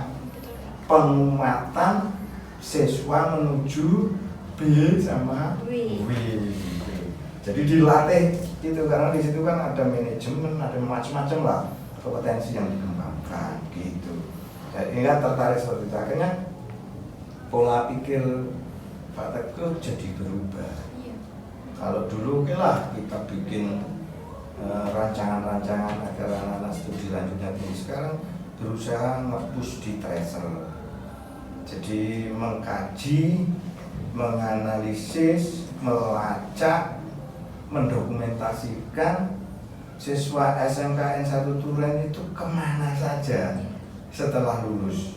Speaker 1: penguatan siswa menuju B sama W. Jadi dilatih itu, karena di situ kan ada manajemen, ada macam-macam lah kompetensi yang dikembangkan gitu. Jadi kan tertarik seperti itu. Akhirnya pola pikir Pak Teguh jadi berubah. Kalau dulu lah kita bikin rancangan-rancangan agar anak-anak studi lanjutnya tinggi, sekarang berusaha nge-push di tracer. Jadi mengkaji, menganalisis, melacak, mendokumentasikan siswa SMKN 1 Turen itu kemana saja setelah lulus,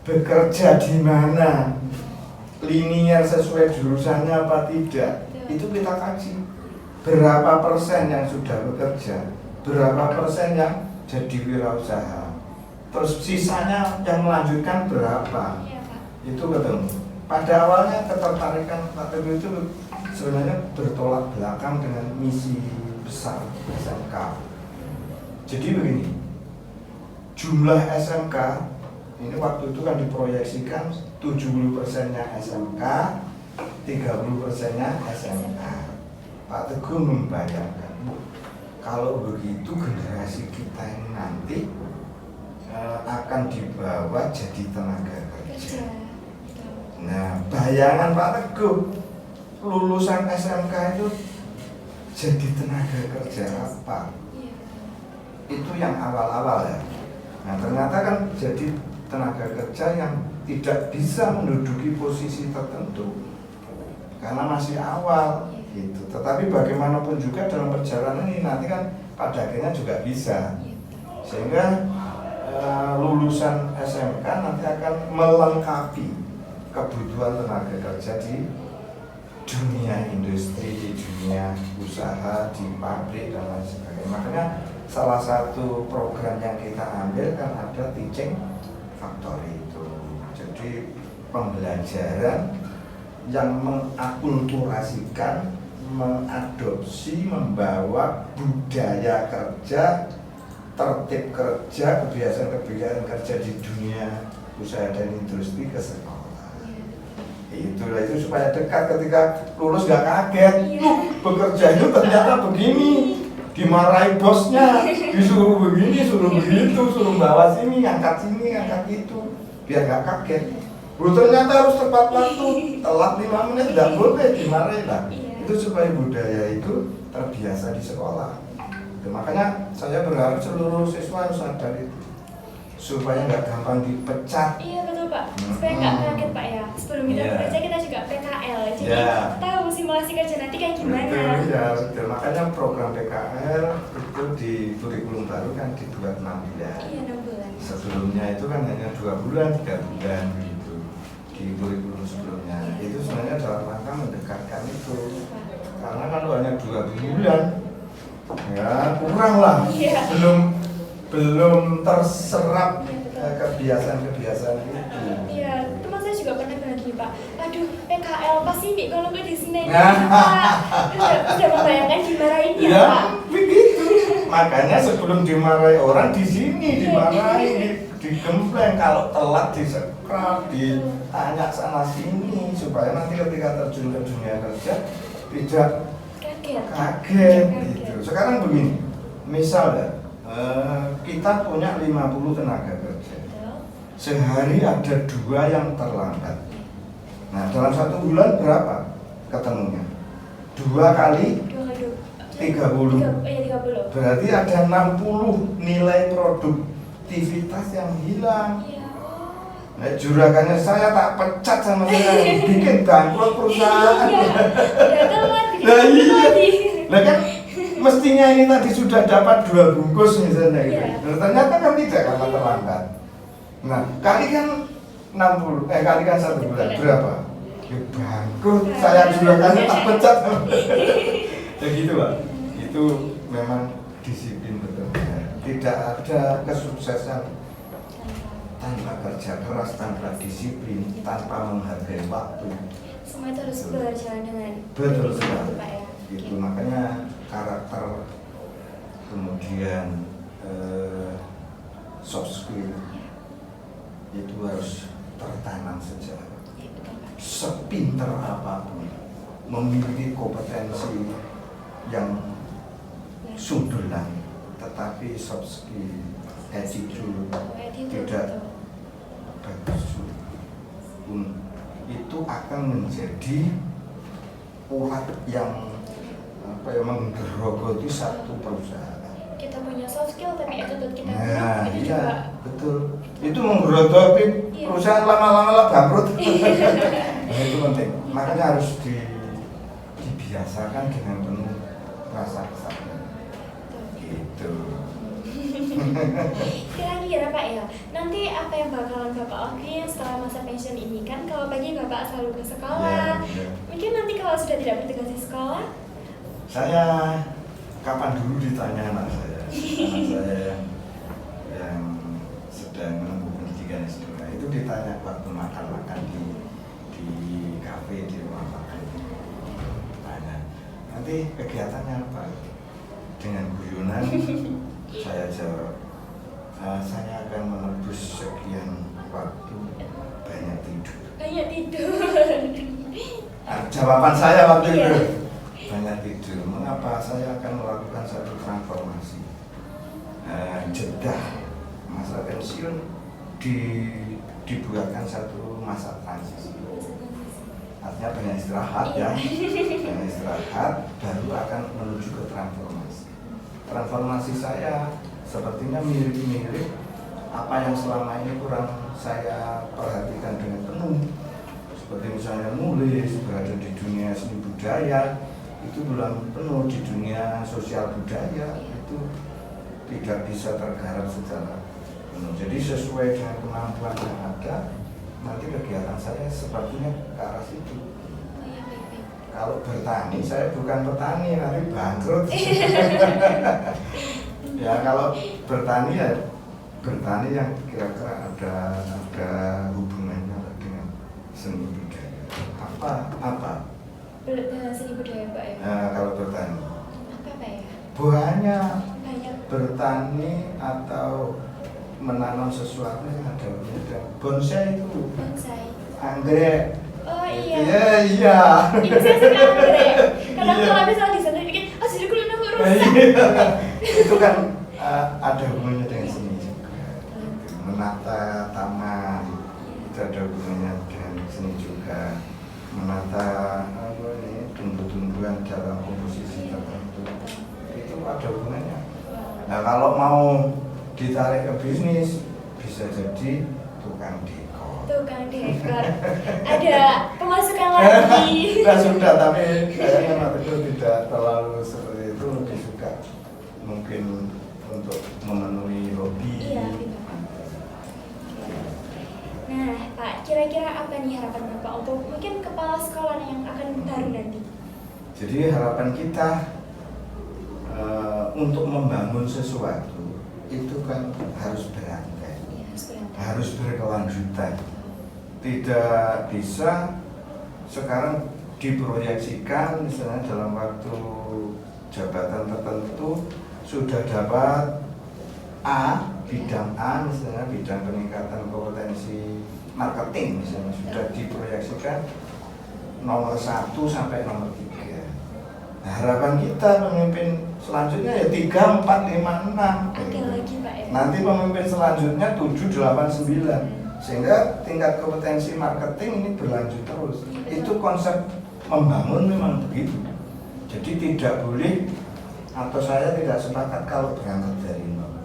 Speaker 1: bekerja di mana, linier sesuai jurusannya apa tidak, itu kita kaji. Berapa persen yang sudah bekerja, berapa persen yang jadi wirausaha, terus sisanya yang melanjutkan berapa, itu ketemu. Pada awalnya ketertarikan Pak Teguh itu sebenarnya bertolak belakang dengan misi besar SMK. Jadi begini, jumlah SMK ini waktu itu kan diproyeksikan 70%-nya SMK, 30%-nya SMA. Pak Teguh membayangkan kalau begitu generasi kita ini nanti akan dibawa jadi tenaga kerja. Nah, bayangan Pak Teguh lulusan SMK itu jadi tenaga kerja apa? Itu yang awal-awal ya. Nah, ternyata kan jadi tenaga kerja yang tidak bisa menduduki posisi tertentu karena masih awal gitu. Tetapi bagaimanapun juga dalam perjalanan ini nanti kan pada akhirnya juga bisa. Sehingga lulusan SMK nanti akan melengkapi kebutuhan tenaga kerja di dunia industri, di dunia usaha, di pabrik dan lain sebagainya. Makanya salah satu program yang kita ambil kan ada teaching factory itu. Jadi pembelajaran yang mengakulturasikan, mengadopsi, membawa budaya kerja, tertib kerja, kebiasaan-kebiasaan kerja di dunia usaha dan industri ke sekolah. Itulah itu supaya dekat ketika lulus gak kaget. Bekerja itu ternyata begini, dimarahi bosnya, disuruh begini, suruh begitu, suruh bawa sini, angkat itu, biar gak kaget. Ternyata harus tepat waktu, telat 5 menit gak boleh, dimarahi lah. Itu supaya budaya itu terbiasa di sekolah. Makanya saya berharap seluruh siswa harus sadar itu supaya nggak gampang dipecat.
Speaker 2: Iya betul Pak, supaya nggak kaget Pak ya. Sebelum kita bekerja kita juga PKL, jadi tahu simulasi kerja nanti kayak gimana.
Speaker 1: Betul, ya betul. Makanya program PKL itu di kurikulum baru kan dibuat 6 bulan.
Speaker 2: Iya 6 bulan.
Speaker 1: Sebelumnya itu kan hanya 2 bulan, 3 bulan gitu di kurikulum sebelumnya. Itu sebenarnya dalam rangka mendekatkan itu. Karena kalau hanya 2 bulan ya kurang lah, belum terserap kebiasaan-kebiasaan itu.
Speaker 2: Iya, teman saya juga pernah bilang gini Pak, aduh PKL pasti nih kalau gue di sini udah membayangkan dimarahin ya Pak.
Speaker 1: Begitu. Makanya sebelum dimarahi orang di sini dimarahi, digembleng, kalau telat disekrap, ditanya sana sini supaya nanti ketika terjun ke dunia kerja tidak kaget gitu. Sekarang begini, misal ya, kita punya 50 tenaga kerja, sehari ada 2 yang terlambat. Nah dalam 1 bulan berapa ketemunya? 2 kali 30. Berarti ada 60 nilai produktivitas yang hilang. Nah, juragannya saya tak pecat sama saya, bikin bangkrut perusahaan. Nah iya, nah kan mestinya ini tadi sudah dapat 2 bungkus misalnya gitu. Nah, ternyata kan tidak karena terlambat. Nah kalikan 60, kalikan 1 bulan berapa? Ya bangkrut, saya juragannya tak pecat. Ya gitu Pak, itu memang disiplin betul. Tidak ada kesuksesan tanpa kerja keras, tanpa disiplin, tanpa menghargai waktu.
Speaker 2: Semua itu harus berjalan dengan
Speaker 1: betul sekali
Speaker 2: Pak ya.
Speaker 1: Itu makanya karakter, kemudian soft skill itu harus tertanam sejak sepinter apapun, memiliki kompetensi yang sundulan, tetapi soft skill, attitude tidak bagus, itu akan menjadi urat yang menggerogoti satu perusahaan.
Speaker 2: Kita punya soft skill tapi attitude kita
Speaker 1: nah,
Speaker 2: itu
Speaker 1: iya,
Speaker 2: juga
Speaker 1: betul. Itu menggerogoti perusahaan lama-lama bangkrut. Nah, itu penting. Makanya harus dibiasakan dengan penuh rasa kesadaran. Gitu.
Speaker 2: Kira-kira Pak ya, nanti apa yang bakalan Bapak lakuin setelah masa pensiun ini? Kan kalau pagi Bapak selalu ke sekolah, mungkin nanti kalau sudah tidak bertugas di sekolah?
Speaker 1: Saya kapan dulu ditanya anak saya yang sedang menempuh pendidikan S2 itu ditanya waktu makan-makan di kafe, di rumah makan, tanya nanti kegiatannya apa? Dengan guyonan saya jawab, saya akan menebus sekian waktu banyak tidur. Jawaban saya waktu itu banyak tidur. Mengapa? Saya akan melakukan satu transformasi, jeda masa pensiun dibuatkan satu masa transisi. Artinya banyak istirahat ya, banyak istirahat baru akan menuju ke transformasi. Transformasi saya sepertinya mirip-mirip apa yang selama ini kurang saya perhatikan dengan penuh. Seperti misalnya nulis, berada di dunia seni budaya, itu belum penuh di dunia sosial budaya, itu tidak bisa tergarap secara penuh. Jadi sesuai dengan kemampuan yang ada, nanti kegiatan saya sepertinya ke arah situ. Kalau bertani, saya bukan petani, nanti bangkrut. Ya kalau bertani ya bertani yang kira-kira ada hubungannya dengan seni budaya. Apa?
Speaker 2: Seni budaya Pak ya?
Speaker 1: Nah, kalau bertani.
Speaker 2: Apa ya?
Speaker 1: Banyak
Speaker 2: Banyak.
Speaker 1: bertani atau menanam sesuatu yang ada hubungannya. Bonsai itu.
Speaker 2: Bonsai.
Speaker 1: Anggrek.
Speaker 2: Oh iya.
Speaker 1: Iya.
Speaker 2: Ini saya suka anggrek. Karena
Speaker 1: Iya.
Speaker 2: kalau habis di sana dikit, jadi kulit aku rusak.
Speaker 1: Itu kan ada hubungannya dengan seni juga. Menata taman itu ada hubungannya dengan seni juga. Menata tumbuh-tumbuhan dalam komposisi tertentu itu ada hubungannya. Nah kalau mau ditarik ke bisnis bisa jadi tukang dekor.
Speaker 2: Tukang dekor. Ada pemasukan lagi.
Speaker 1: Nah sudah, tapi kayaknya Mas Teguh tidak terlalu seperti itu, lebih suka mungkin untuk memenuhi hobi.
Speaker 2: Iya, gitu. Nah, Pak, kira-kira apa nih harapan Bapak untuk mungkin kepala sekolah yang akan baru nanti?
Speaker 1: Jadi harapan kita untuk membangun sesuatu itu kan harus berantai, harus berkelanjutan. Tidak bisa sekarang diproyeksikan misalnya dalam waktu jabatan tertentu sudah dapat A, bidang A misalnya bidang peningkatan kompetensi marketing misalnya sudah diproyeksikan nomor 1 sampai nomor 3. Nah, harapan kita pemimpin selanjutnya ya 3, 4, 5, 6.
Speaker 2: Oke lagi Pak ya.
Speaker 1: Nanti pemimpin selanjutnya 7, 8, 9 sehingga tingkat kompetensi marketing ini berlanjut terus. Itu konsep membangun memang begitu. Jadi tidak boleh atau saya tidak sepakat kalau berangkat dari nol.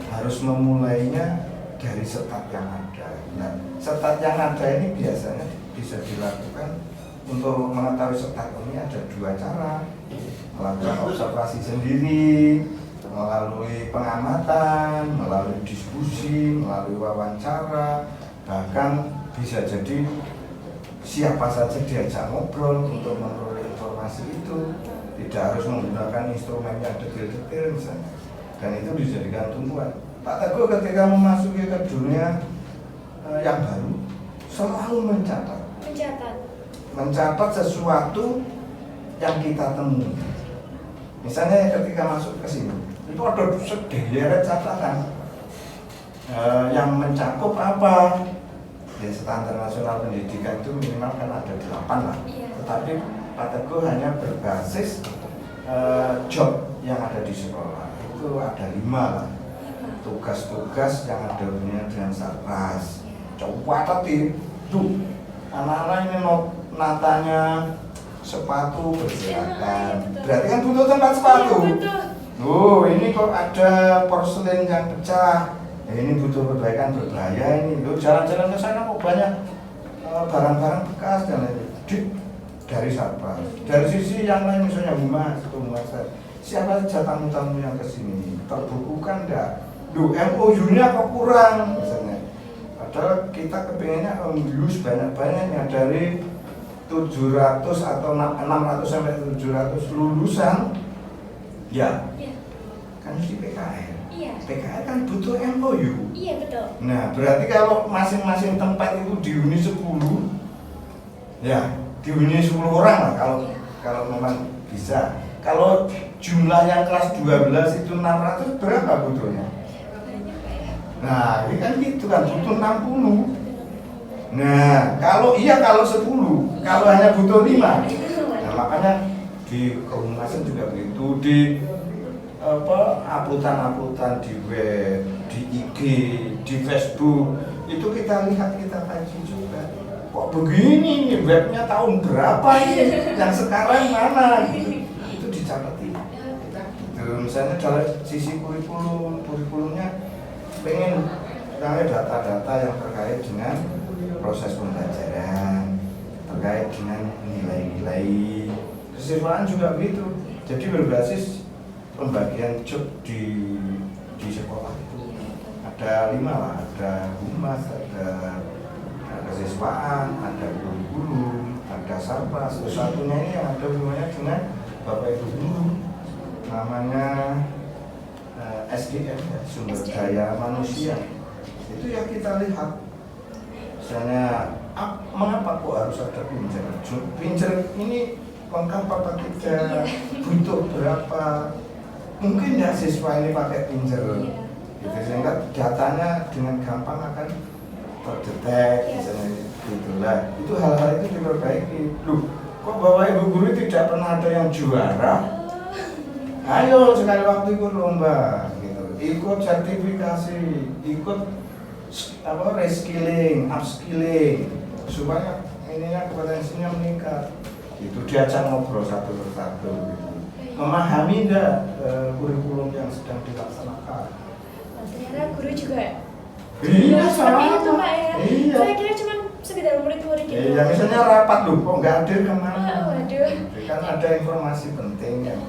Speaker 1: Harus memulainya dari setat yang ada. Nah, setat yang ada ini biasanya bisa dilakukan untuk mengetahui setat ini ada 2 cara. Melakukan observasi sendiri, melalui pengamatan, melalui diskusi, melalui wawancara, bahkan bisa jadi siapa saja diajak ngobrol untuk memperoleh informasi itu. Tidak harus menggunakan instrumen yang detail-detail misalnya. Dan itu dijadikan tumpuan. Pak Teguh ketika memasuki ke dunia yang baru selalu mencatat sesuatu yang kita temui. Misalnya ketika masuk ke sini itu ada sederet catatan yang mencakup apa ya, standar nasional pendidikan itu minimal kan ada 8 lah. Tetapi Pak Teguh hanya berbasis job yang ada di sekolah itu ada 5 lah. Tugas-tugas yang ada hubungannya dengan Sarpas. Coba tadi tuh anak-anak ini natanya sepatu berserakan. Berarti kan butuh tempat sepatu. Oh ini kok ada porselen yang pecah. Ini butuh perbaikan berbahaya ini. Lo jalan-jalan ke sana kok banyak barang-barang bekas dan lain-lain. Dari Sarpas. Dari sisi yang lain misalnya humas, siapa saja tamu-tamu yang kesini terbukukan enggak? MOU-nya kok kurang misalnya. Padahal kita kepengennya MOU sebanyak-banyaknya dari 700 atau 600 sampai 700 lulusan. Ya. Kan di PKL. PKL kan butuh MOU.
Speaker 2: Iya betul.
Speaker 1: Nah, berarti kalau masing-masing tempat itu dihuni 10. Ya, dihuni 10 orang lah kalau memang bisa. Kalau jumlah yang kelas 12 itu 600 berapa butuhnya? Nah, ini kan gitu kan butuh 60. Nah, kalau 10, kalau hanya butuh 5. Nah, makanya di kehumasan juga begitu, di aputan-aputan di web, di IG, di Facebook, itu kita lihat, kita kaji juga. Kok begini nih webnya tahun berapa ini? Yang sekarang mana? Itu dicatat. Misalnya dari sisi kurikulumnya pengen data-data yang terkait dengan proses pembelajaran, terkait dengan nilai-nilai, Kesiswaan juga begitu. Jadi berbasis pembagian job di sekolah itu ada 5 lah, ada humas, ada kesiswaan, ada guru-guru, ada sarpas. Terus satunya ini yang ada hubungannya dengan Bapak Ibu guru, namanya SDM, ya, sumber daya manusia. Itu yang kita lihat. Misalnya, mengapa kok harus ada pincer? Pincer ini lengkap apa tidak? Butuh berapa? Mungkin ya siswa ini pakai pincer. Gitu, sehingga datanya dengan gampang akan terdetek, misalnya itulah. Itu hal-hal itu diperbaiki. Loh, kok Bapak Ibu guru tidak pernah ada yang juara? Ayo sekali waktu ikut lomba, gitu. Ikut sertifikasi, ikut reskilling, upskilling, supaya ininya kompetensinya meningkat. Itu diajak ngobrol satu persatu, gitu. Memahami enggak kurikulum yang sedang dilaksanakan.
Speaker 2: Ternyata guru juga
Speaker 1: Iya,
Speaker 2: seperti itu Pak ya.
Speaker 1: Iya.
Speaker 2: Saya kira cuma sekedar murid-murid gitu.
Speaker 1: Iya, misalnya rapat loh, kok nggak hadir kemana?
Speaker 2: Waduh.
Speaker 1: Kan ada informasi penting yang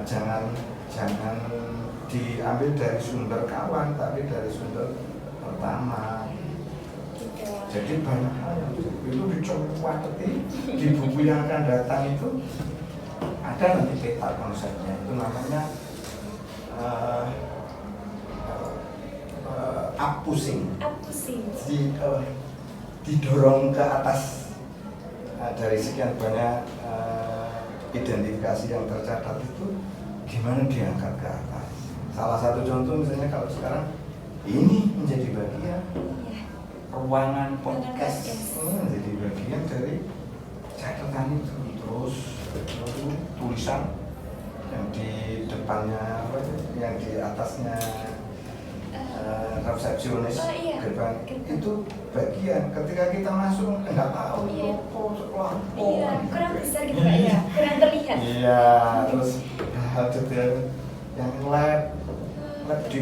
Speaker 1: jangan diambil dari sumber kawan, tapi dari sumber pertama.
Speaker 2: Gitu.
Speaker 1: Jadi banyak hal yang itu dicoba di buku yang akan datang itu ada nanti peta konsepnya, itu namanya up pushing. Didorong ke atas dari sekian banyak identifikasi yang tercatat itu gimana diangkat ke atas. Salah satu contoh misalnya kalau sekarang ini menjadi bagian ruangan podcast, ini menjadi bagian dari catatan itu, terus tulisan yang di depannya yang di atasnya resepsionis gerbang itu bagian ketika kita masuk nggak tahu sekolah
Speaker 2: kurang besar gitu Pak ya, kurang terlihat.
Speaker 1: Iya, terus hal detail yang lab di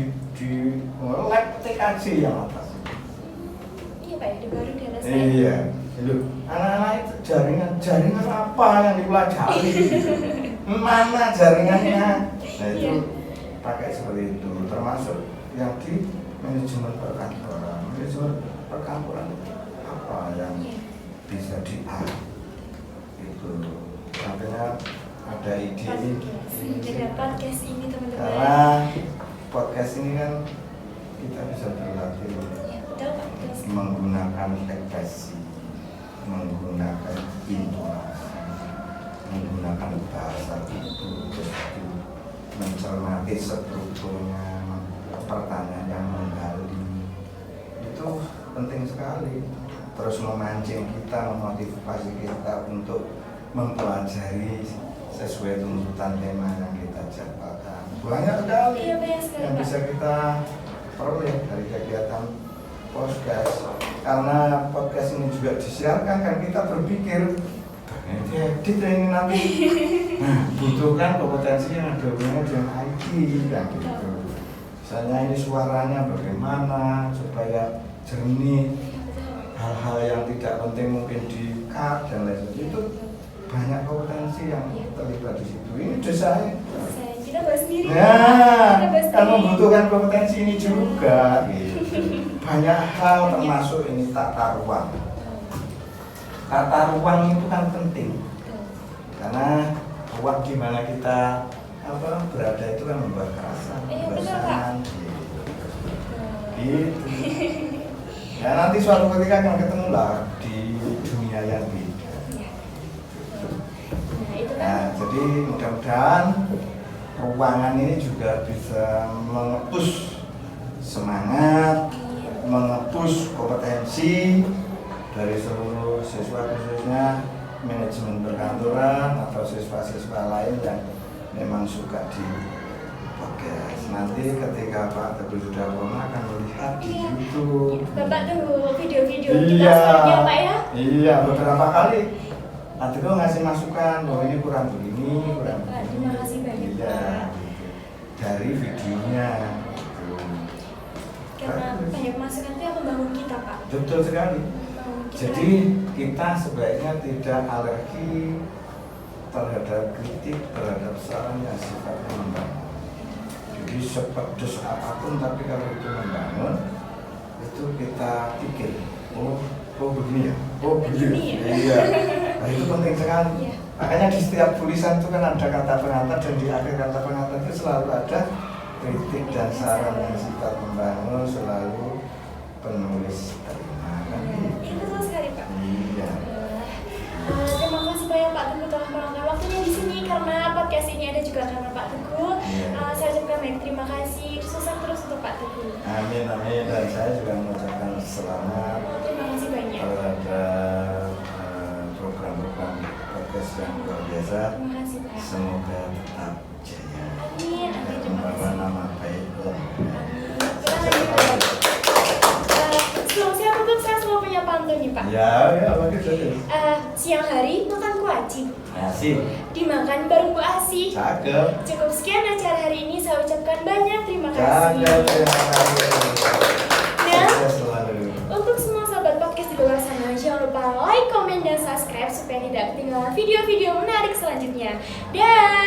Speaker 1: lab TKJ yang atas.
Speaker 2: Iya Pak ya, di baru di atas.
Speaker 1: Iya, itu anak-anak itu jaringan apa yang dipelajari? Mana jaringannya? Nah itu pakai seperti itu, termasuk yang di manajemen perkantoran apa yang bisa itu artinya ada ide
Speaker 2: Dengan podcast ini teman-teman.
Speaker 1: karena podcast ini kan kita bisa berlatih menggunakan ekspresi, menggunakan intonasi, menggunakan bahasa itu mencermati strukturnya, pertanyaan yang menggali itu penting sekali. Terus memancing kita, memotivasi kita untuk mempelajari sesuai tuntutan tema yang kita jabarkan. Banyak sekali yang bisa kita peroleh dari kegiatan podcast. Karena podcast ini juga disiarkan, kan kita berpikir edit ini nanti butuhkan kompetensi yang ada hubungannya dengan IT kan gitu. Misalnya ini suaranya bagaimana supaya jernih, hal-hal yang tidak penting mungkin di-cut dan lain sebagainya. Itu banyak kompetensi yang terlibat di situ. Ini desain.
Speaker 2: Kita bahas sendiri.
Speaker 1: Nah, kan membutuhkan kompetensi ini juga. Gitu. Banyak hal termasuk ini tata ruang. Tata ruang itu kan penting. Karena ruang di mana kita berada itu kan membuat kerasan, kebosanan, gitu. Ya nanti suatu ketika akan ketemu lah di dunia yang beda. Nah, jadi mudah-mudahan ruangan ini juga bisa mengepus semangat, mengepus kompetensi dari seluruh siswa, khususnya manajemen perkantoran atau siswa-siswa lain yang memang suka di podcast. Nanti ketika Pak Teguh sudah akan melihat di YouTube.
Speaker 2: Bapak tunggu video-video kita selanjutnya Pak ya.
Speaker 1: Iya, beberapa kali Pak Teguh ngasih masukan bahwa ini kurang begini, kurang begini.
Speaker 2: Terima kasih banyak
Speaker 1: Iya,
Speaker 2: Pak.
Speaker 1: dari videonya.
Speaker 2: Karena banyak masukan itu yang membangun kita Pak.
Speaker 1: Betul sekali.
Speaker 2: Membangun kita.
Speaker 1: Jadi kita sebaiknya tidak alergi terhadap kritik, terhadap saran yang sifatnya membangun. Jadi sepedes apapun, tapi kalau itu membangun, itu kita pikir, oh begini ya, oh begini, iya. Nah, itu penting sekali.
Speaker 2: Iya.
Speaker 1: Makanya di setiap tulisan itu kan ada kata pengantar, dan di akhir kata pengantar itu selalu ada kritik dan saran yang sifat membangun, selalu penulis terima. Kan
Speaker 2: Iya, betul sekali Pak.
Speaker 1: iya.
Speaker 2: Terima kasih banyak Pak Teguh telah meluangkan waktunya di sini, karena podcast ini ada juga karena Pak Teguh. Saya ucapkan banyak terima kasih, sukses terus untuk Pak Teguh.
Speaker 1: Amin, amin. Dan saya juga mengucapkan selamat
Speaker 2: Terima kasih banyak.
Speaker 1: terhadap program-program podcast yang luar biasa.
Speaker 2: Terima kasih Pak.
Speaker 1: Semoga tetap jaya
Speaker 2: Amin.
Speaker 1: dan
Speaker 2: Terima
Speaker 1: membawa
Speaker 2: kasih.
Speaker 1: nama baik.
Speaker 2: Kita lanjut. Sebelum saya tutup, saya selalu punya pantun nih Pak.
Speaker 1: Ya, bagus bagus.
Speaker 2: Siang hari makan kuaci,
Speaker 1: Asik,
Speaker 2: dimakan bareng Bu Asih.
Speaker 1: cakep.
Speaker 2: Cukup sekian acara hari ini, saya ucapkan banyak terima kasih.
Speaker 1: Cakep, terima kasih.
Speaker 2: Dan
Speaker 1: Sukses selalu.
Speaker 2: untuk semua sahabat podcast di luar sana, jangan lupa like, komen, dan subscribe supaya tidak ketinggalan video-video menarik selanjutnya. Dan